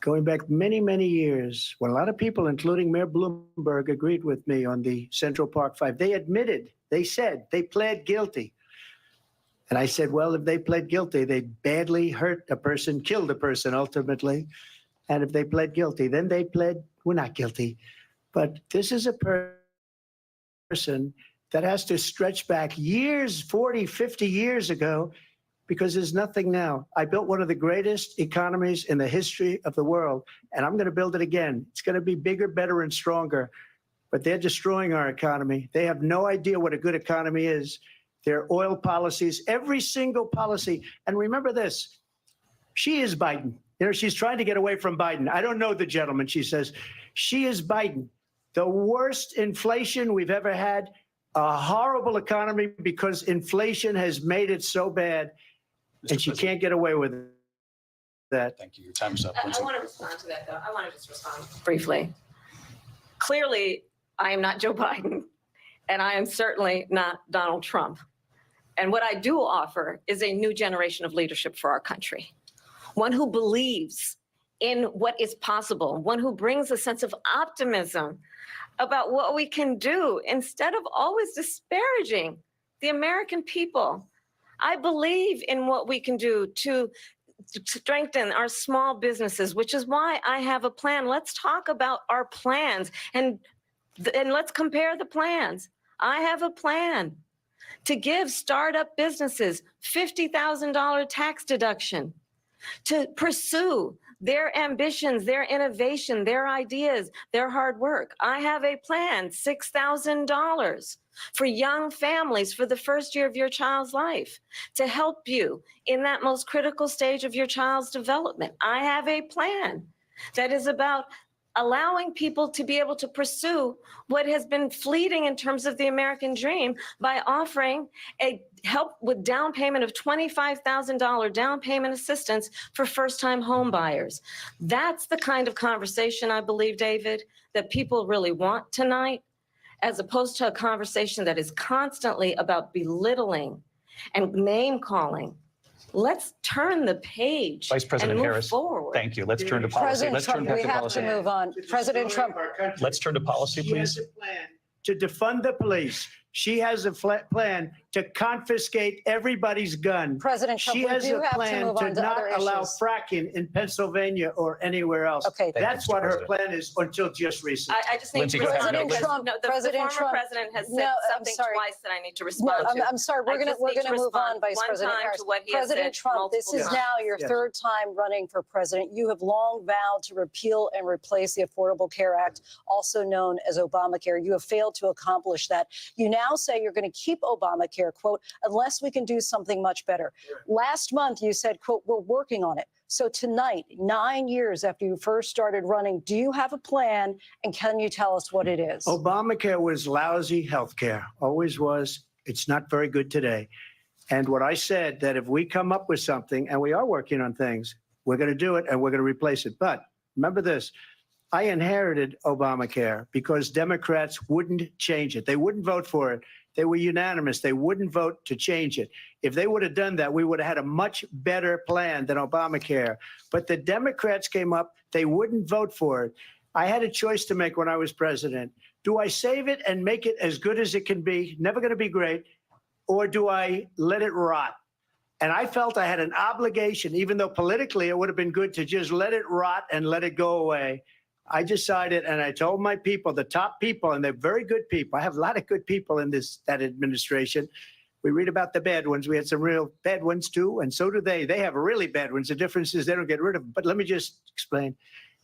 going back many, many years, when a lot of people, including Mayor Bloomberg, agreed with me on the Central Park Five. They admitted, they said, they pled guilty. And I said, well, if they pled guilty, they badly hurt a person, killed a person ultimately. And if they pled guilty, then they pled, we're not guilty. But this is a person that has to stretch back years, 40, 50 years ago, because there's nothing now. I built one of the greatest economies in the history of the world, and I'm going to build it again. It's going to be bigger, better, and stronger. But they're destroying our economy. They have no idea what a good economy is. Their oil policies, every single policy. And remember this, she is Biden. You know, she's trying to get away from Biden. I don't know the gentleman, she says. She is Biden. The worst inflation we've ever had, a horrible economy because inflation has made it so bad, and she can't get away with that. Thank you. Your time's up. I want to respond to that, though. I want to just respond briefly. Clearly, I am not Joe Biden, and I am certainly not Donald Trump. And what I do offer is a new generation of leadership for our country, one who believes in what is possible, one who brings a sense of optimism about what we can do instead of always disparaging the American people. I believe in what we can do to strengthen our small businesses, which is why I have a plan. Let's talk about our plans and let's compare the plans. I have a plan to give startup businesses $50,000 tax deduction, to pursue their ambitions, their innovation, their ideas, their hard work. I have a plan, $6,000 for young families for the first year of your child's life, to help you in that most critical stage of your child's development. I have a plan that is about allowing people to be able to pursue what has been fleeting in terms of the American dream by offering a help with down payment of $25,000 down payment assistance for first-time home buyers. That's the kind of conversation, I believe, David, that people really want tonight, as opposed to a conversation that is constantly about belittling and name-calling. Let's turn the page. Vice President and move Harris, forward. thank you. Let's turn to policy. President Let's Trump, turn back we to have policy. to move on. President Trump. Let's turn to policy, She has please. a plan to defund the police. She has a plan to confiscate everybody's gun. President Trump, she we has do a have to plan move to on to not other allow issues. fracking in Pennsylvania or anywhere else. Okay. That's Thank you, what Mr. her plan is until just recently. I just need Lindsay, to go ahead. respond No, because Trump, the President former Trump. president has said No, I'm something sorry. twice that I need to No, respond to. I'm sorry. We're I just gonna need to move on, respond Vice one President time Harris. to what he has President said Trump, this is multiple now your Yes. third time running for president. You have long vowed to repeal and replace the Affordable Care Act, also known as Obamacare. You have failed to accomplish that. You now say you're going to keep Obamacare, quote, unless we can do something much better. Last month, you said, quote, we're working on it. So tonight, 9 years after you first started running, do you have a plan, and can you tell us what it is? Obamacare was lousy health care, always was. It's not very good today. And what I said, that if we come up with something, and we are working on things, we're going to do it and we're going to replace it. But remember this, I inherited Obamacare because Democrats wouldn't change it. They wouldn't vote for it. They were unanimous. They wouldn't vote to change it. If they would have done that, we would have had a much better plan than Obamacare. But the Democrats came up. They wouldn't vote for it. I had a choice to make when I was president. Do I save it and make it as good as it can be, never going to be great, or do I let it rot? And I felt I had an obligation, even though politically it would have been good to just let it rot and let it go away. I decided, and I told my people, the top people, and they're very good people. I have a lot of good people in that administration. We read about the bad ones. We had some real bad ones too, and so do they. They have really bad ones. The difference is they don't get rid of them. But let me just explain.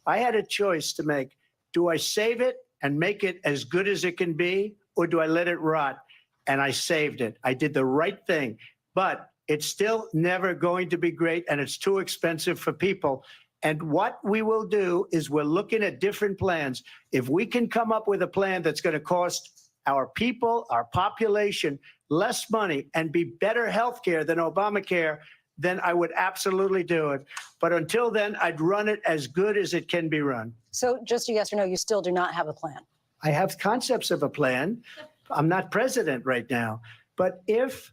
I had a choice to make. Do I save it and make it as good as it can be, or do I let it rot? And I saved it. I did the right thing. But it's still never going to be great, and it's too expensive for people. And what we will do is we're looking at different plans. If we can come up with a plan that's going to cost our people, our population, less money and be better health care than Obamacare, then I would absolutely do it. But until then, I'd run it as good as it can be run. So just a yes or no, you still do not have a plan? I have concepts of a plan. I'm not president right now. But if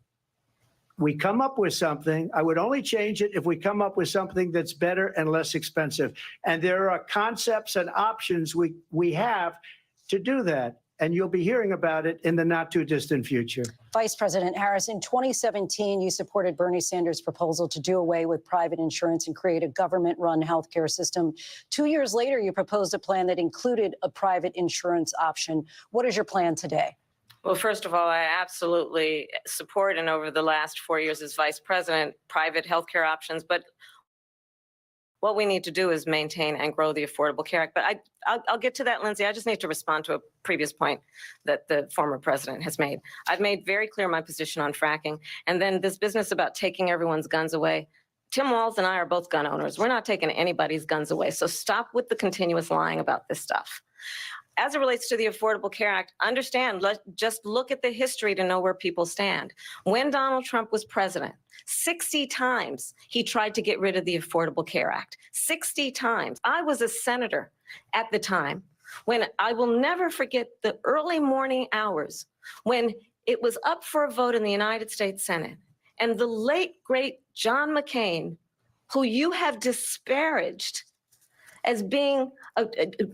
we come up with something, I would only change it if we come up with something that's better and less expensive. And there are concepts and options we have to do that. And you'll be hearing about it in the not too distant future. Vice President Harris, in 2017, you supported Bernie Sanders' proposal to do away with private insurance and create a government-run healthcare system. 2 years later, you proposed a plan that included a private insurance option. What is your plan today? Well, first of all, I absolutely support, and over the last 4 years as vice president, private healthcare options. But what we need to do is maintain and grow the Affordable Care Act. But I'll get to that, Lindsay. I just need to respond to a previous point that the former president has made. I've made very clear my position on fracking. And then this business about taking everyone's guns away. Tim Walz and I are both gun owners. We're not taking anybody's guns away. So stop with the continuous lying about this stuff. As it relates to the Affordable Care Act, understand, just look at the history to know where people stand. When Donald Trump was president, 60 times he tried to get rid of the Affordable Care Act. 60 times. I was a senator at the time when I will never forget the early morning hours when it was up for a vote in the United States Senate. And the late, great John McCain, who you have disparaged as being,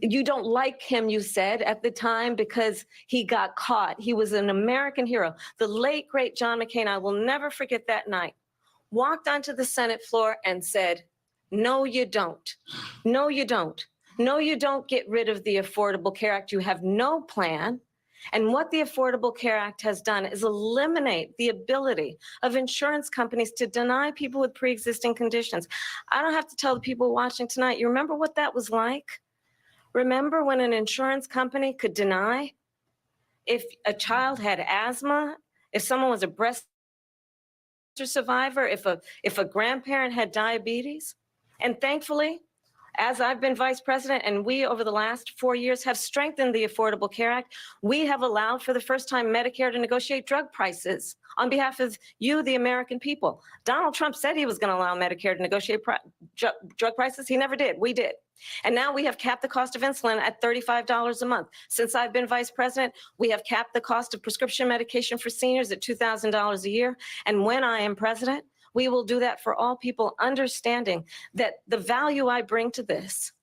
you don't like him, you said at the time, because he got caught. He was an American hero. The late, great John McCain, I will never forget that night, walked onto the Senate floor and said, no, you don't. No, you don't. No, you don't get rid of the Affordable Care Act. You have no plan. And what the Affordable Care Act has done is eliminate the ability of insurance companies to deny people with pre-existing conditions. I don't have to tell the people watching tonight, you remember what that was like? Remember when an insurance company could deny if a child had asthma, if someone was a breast cancer survivor, if a grandparent had diabetes? And thankfully, as I've been vice president and we over the last 4 years have strengthened the Affordable Care Act, we have allowed for the first time Medicare to negotiate drug prices on behalf of you, the American people. Donald Trump said he was going to allow Medicare to negotiate drug prices. He never did. We did. And now we have capped the cost of insulin at $35 a month. Since I've been vice president, we have capped the cost of prescription medication for seniors at $2,000 a year. And when I am president, we will do that for all people, understanding that the value I bring to this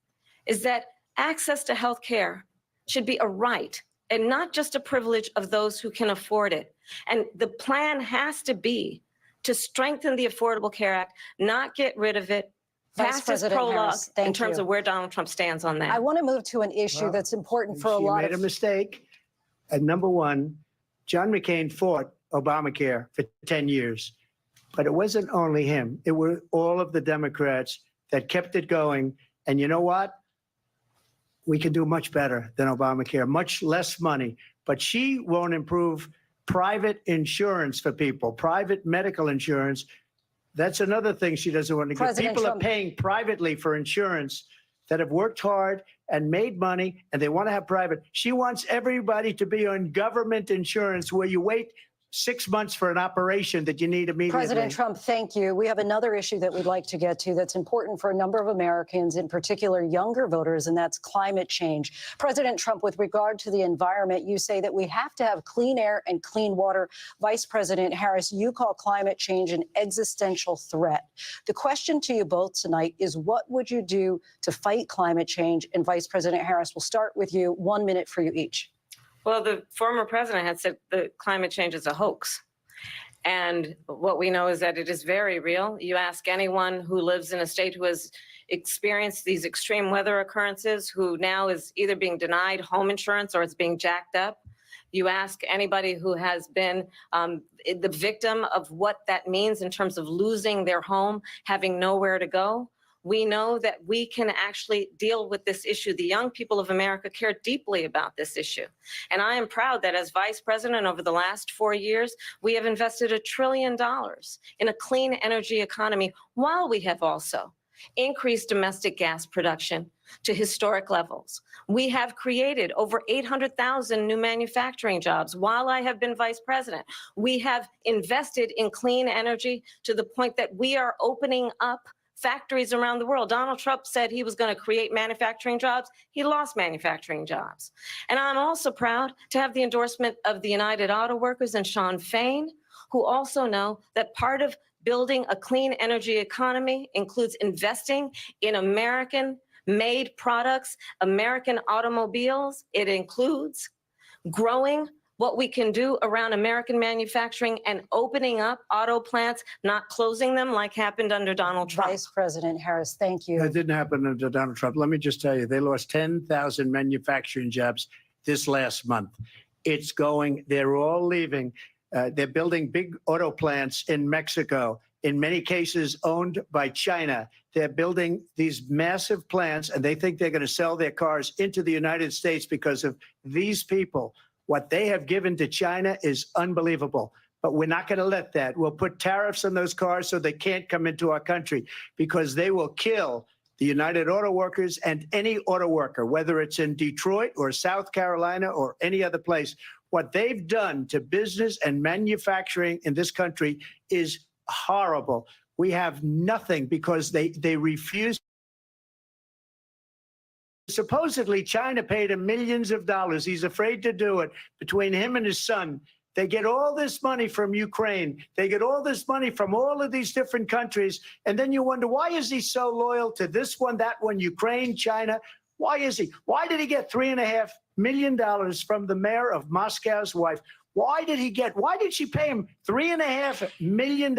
is that access to health care should be a right and not just a privilege of those who can afford it. And the plan has to be to strengthen the Affordable Care Act, not get rid of it. Vice President prologue Harris, in thank terms you. of where Donald Trump stands on that. I want to move to an issue that's important for a lot You made a mistake. And number one, John McCain fought Obamacare for 10 years. But it wasn't only him. It were all of the Democrats that kept it going. And you know what? We can do much better than Obamacare, much less money. But she won't improve private insurance for people, private medical insurance. That's another thing she doesn't want to get. People are paying privately for insurance that have worked hard and made money, and they want to have private. She wants everybody to be on government insurance where you wait 6 months for an operation that you need immediately. President Trump, thank you. We have another issue that we'd like to get to that's important for a number of Americans, in particular younger voters, and that's climate change. President Trump, with regard to the environment, you say that we have to have clean air and clean water. Vice President Harris, you call climate change an existential threat. The question to you both tonight is, what would you do to fight climate change? And Vice President Harris, we'll start with you. 1 minute for you each. Well, the former president had said that climate change is a hoax. And what we know is that it is very real. You ask anyone who lives in a state who has experienced these extreme weather occurrences, who now is either being denied home insurance or it's being jacked up. You ask anybody who has been the victim of what that means in terms of losing their home, having nowhere to go. We know that we can actually deal with this issue. The young people of America care deeply about this issue. And I am proud that as vice president over the last 4 years, we have invested $1 trillion in a clean energy economy, while we have also increased domestic gas production to historic levels. We have created over 800,000 new manufacturing jobs while I have been vice president. We have invested in clean energy to the point that we are opening up factories around the world. Donald Trump said he was going to create manufacturing jobs. He lost manufacturing jobs. And I'm also proud to have the endorsement of the United Auto Workers and Sean Fain, who also know that part of building a clean energy economy includes investing in American-made products, American automobiles. It includes growing what we can do around American manufacturing and opening up auto plants, not closing them like happened under Donald Trump. Vice President Harris, thank you. That didn't happen under Donald Trump. Let me just tell you, they lost 10,000 manufacturing jobs this last month. It's going, they're all leaving. They're building big auto plants in Mexico, in many cases owned by China. They're building these massive plants, and they think they're going to sell their cars into the United States because of these people. What they have given to China is unbelievable. But we're not going to let that. We'll put tariffs on those cars so they can't come into our country, because they will kill the United Auto Workers and any auto worker, whether it's in Detroit or South Carolina or any other place. What they've done to business and manufacturing in this country is horrible. We have nothing because they refuse. Supposedly, China paid him millions of dollars. He's afraid to do it. Between him and his son, they get all this money from Ukraine. They get all this money from all of these different countries. And then you wonder, why is he so loyal to this one, that one, Ukraine, China? Why is he? Why did he get $3.5 million from the mayor of Moscow's wife? Why did she pay him $3.5 million?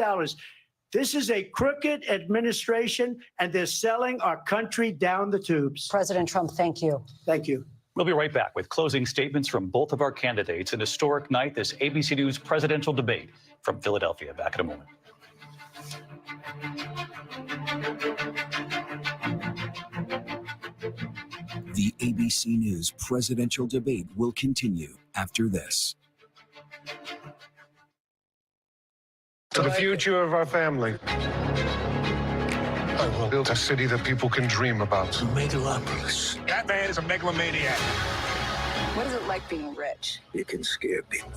This is a crooked administration, and they're selling our country down the tubes. President Trump, thank you. Thank you. We'll be right back with closing statements from both of our candidates. An historic night, this ABC News presidential debate from Philadelphia. Back in a moment. The ABC News presidential debate will continue after this. To the future of our family. I will build a city that people can dream about. Megalopolis. That man is a megalomaniac. What is it like being rich? You can scare people.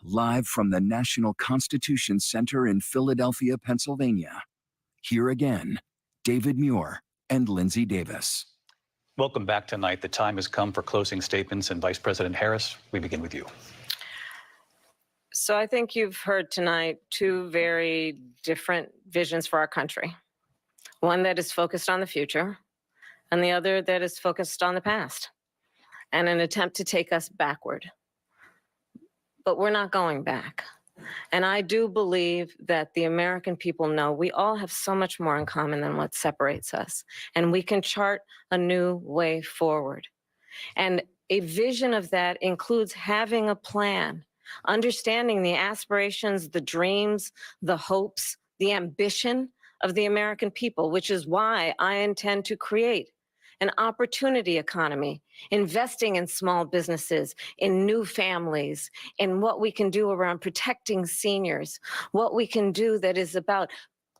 live from the National Constitution Center in Philadelphia, Pennsylvania. Here again, David Muir and Lindsay Davis. Welcome back tonight. The time has come for closing statements, and Vice President Harris, we begin with you. So I think you've heard tonight two very different visions for our country. One that is focused on the future, and the other that is focused on the past, and an attempt to take us backward. But we're not going back. And I do believe that the American people know we all have so much more in common than what separates us. And we can chart a new way forward. And a vision of that includes having a plan, understanding the aspirations, the dreams, the hopes, the ambition of the American people, which is why I intend to create an opportunity economy, investing in small businesses, in new families, in what we can do around protecting seniors, what we can do that is about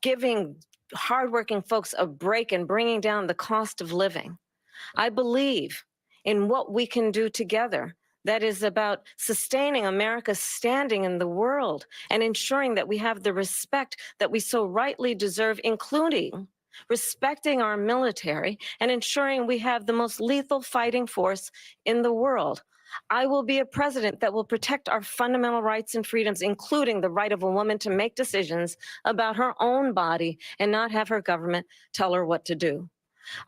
giving hardworking folks a break and bringing down the cost of living. I believe in what we can do together that is about sustaining America's standing in the world and ensuring that we have the respect that we so rightly deserve, including respecting our military and ensuring we have the most lethal fighting force in the world. I will be a president that will protect our fundamental rights and freedoms, including the right of a woman to make decisions about her own body and not have her government tell her what to do.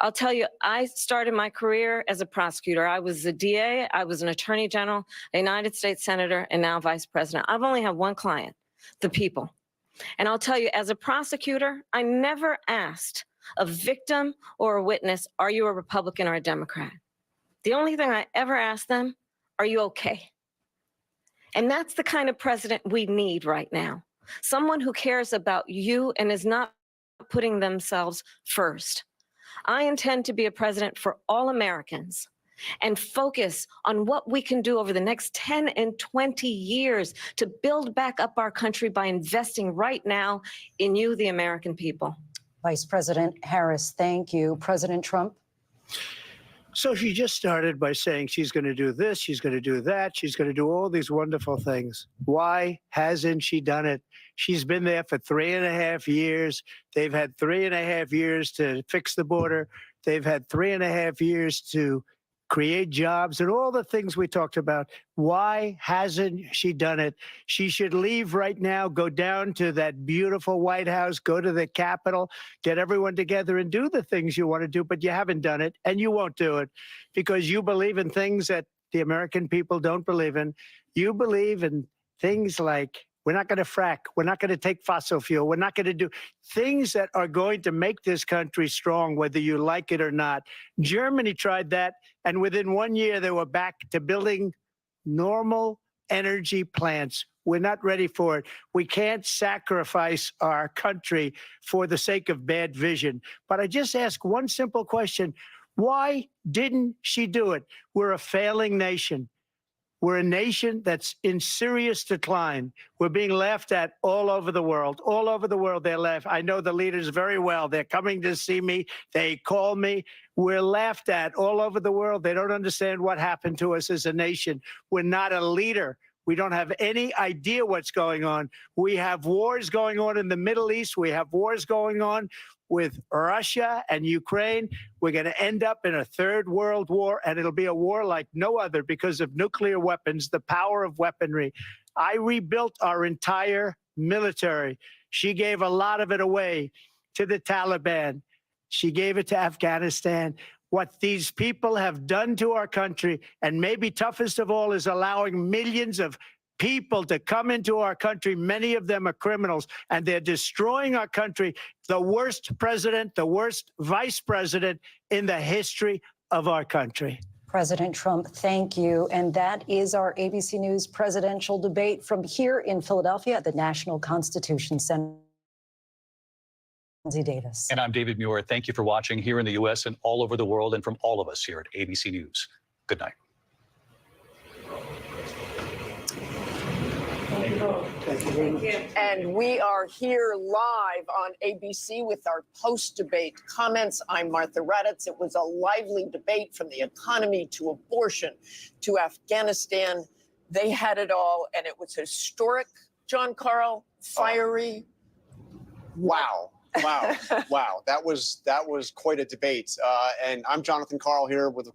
I'll tell you, I started my career as a prosecutor. I was a DA, I was an attorney general, a United States senator, and now vice president. I've only had one client, the people. And I'll tell you, as a prosecutor, I never asked a victim or a witness, are you a Republican or a Democrat? The only thing I ever asked them, are you okay? And that's the kind of president we need right now. Someone who cares about you and is not putting themselves first. I intend to be a president for all Americans and focus on what we can do over the next 10 and 20 years to build back up our country by investing right now in you, the American people. Vice President Harris, thank you. President Trump? So she just started by saying she's going to do this, she's going to do that, she's going to do all these wonderful things. Why hasn't she done it? She's been there for 3.5 years. They've had 3.5 years to fix the border. They've had 3.5 years to create jobs and all the things we talked about. Why hasn't she done it? She should leave right now, go down to that beautiful White House, go to the Capitol, get everyone together and do the things you want to do, but you haven't done it and you won't do it because you believe in things that the American people don't believe in. You believe in things like we're not going to frack. We're not going to take fossil fuel. We're not going to do things that are going to make this country strong, whether you like it or not. Germany tried that, and within 1 year, they were back to building normal energy plants. We're not ready for it. We can't sacrifice our country for the sake of bad vision. But I just ask one simple question. Why didn't she do it? We're a failing nation. We're a nation that's in serious decline. We're being laughed at all over the world. All over the world, they're laughed. I know the leaders very well. They're coming to see me. They call me. We're laughed at all over the world. They don't understand what happened to us as a nation. We're not a leader. We don't have any idea what's going on. We have wars going on in the Middle East. We have wars going on with Russia and Ukraine. We're going to end up in a third world war, and it'll be a war like no other because of nuclear weapons, the power of weaponry. I rebuilt our entire military. She gave a lot of it away to the Taliban. She gave it to Afghanistan. What these people have done to our country, and maybe toughest of all, is allowing millions of people to come into our country. Many of them are criminals, and they're destroying our country. The worst president, the worst vice president in the history of our country. President Trump, thank you. And that is our ABC News presidential debate from here in Philadelphia at the National Constitution Center. Davis. And I'm David Muir. Thank you for watching here in the U.S. and all over the world, and from all of us here at ABC News. Good night. Thank you. And we are here live on ABC with our post-debate comments. I'm Martha Raddatz. It was a lively debate from the economy to abortion to Afghanistan They had it all, and it was historic, John Carl, fiery. Wow. Wow. Wow. That was quite a debate. And I'm Jonathan Carl here with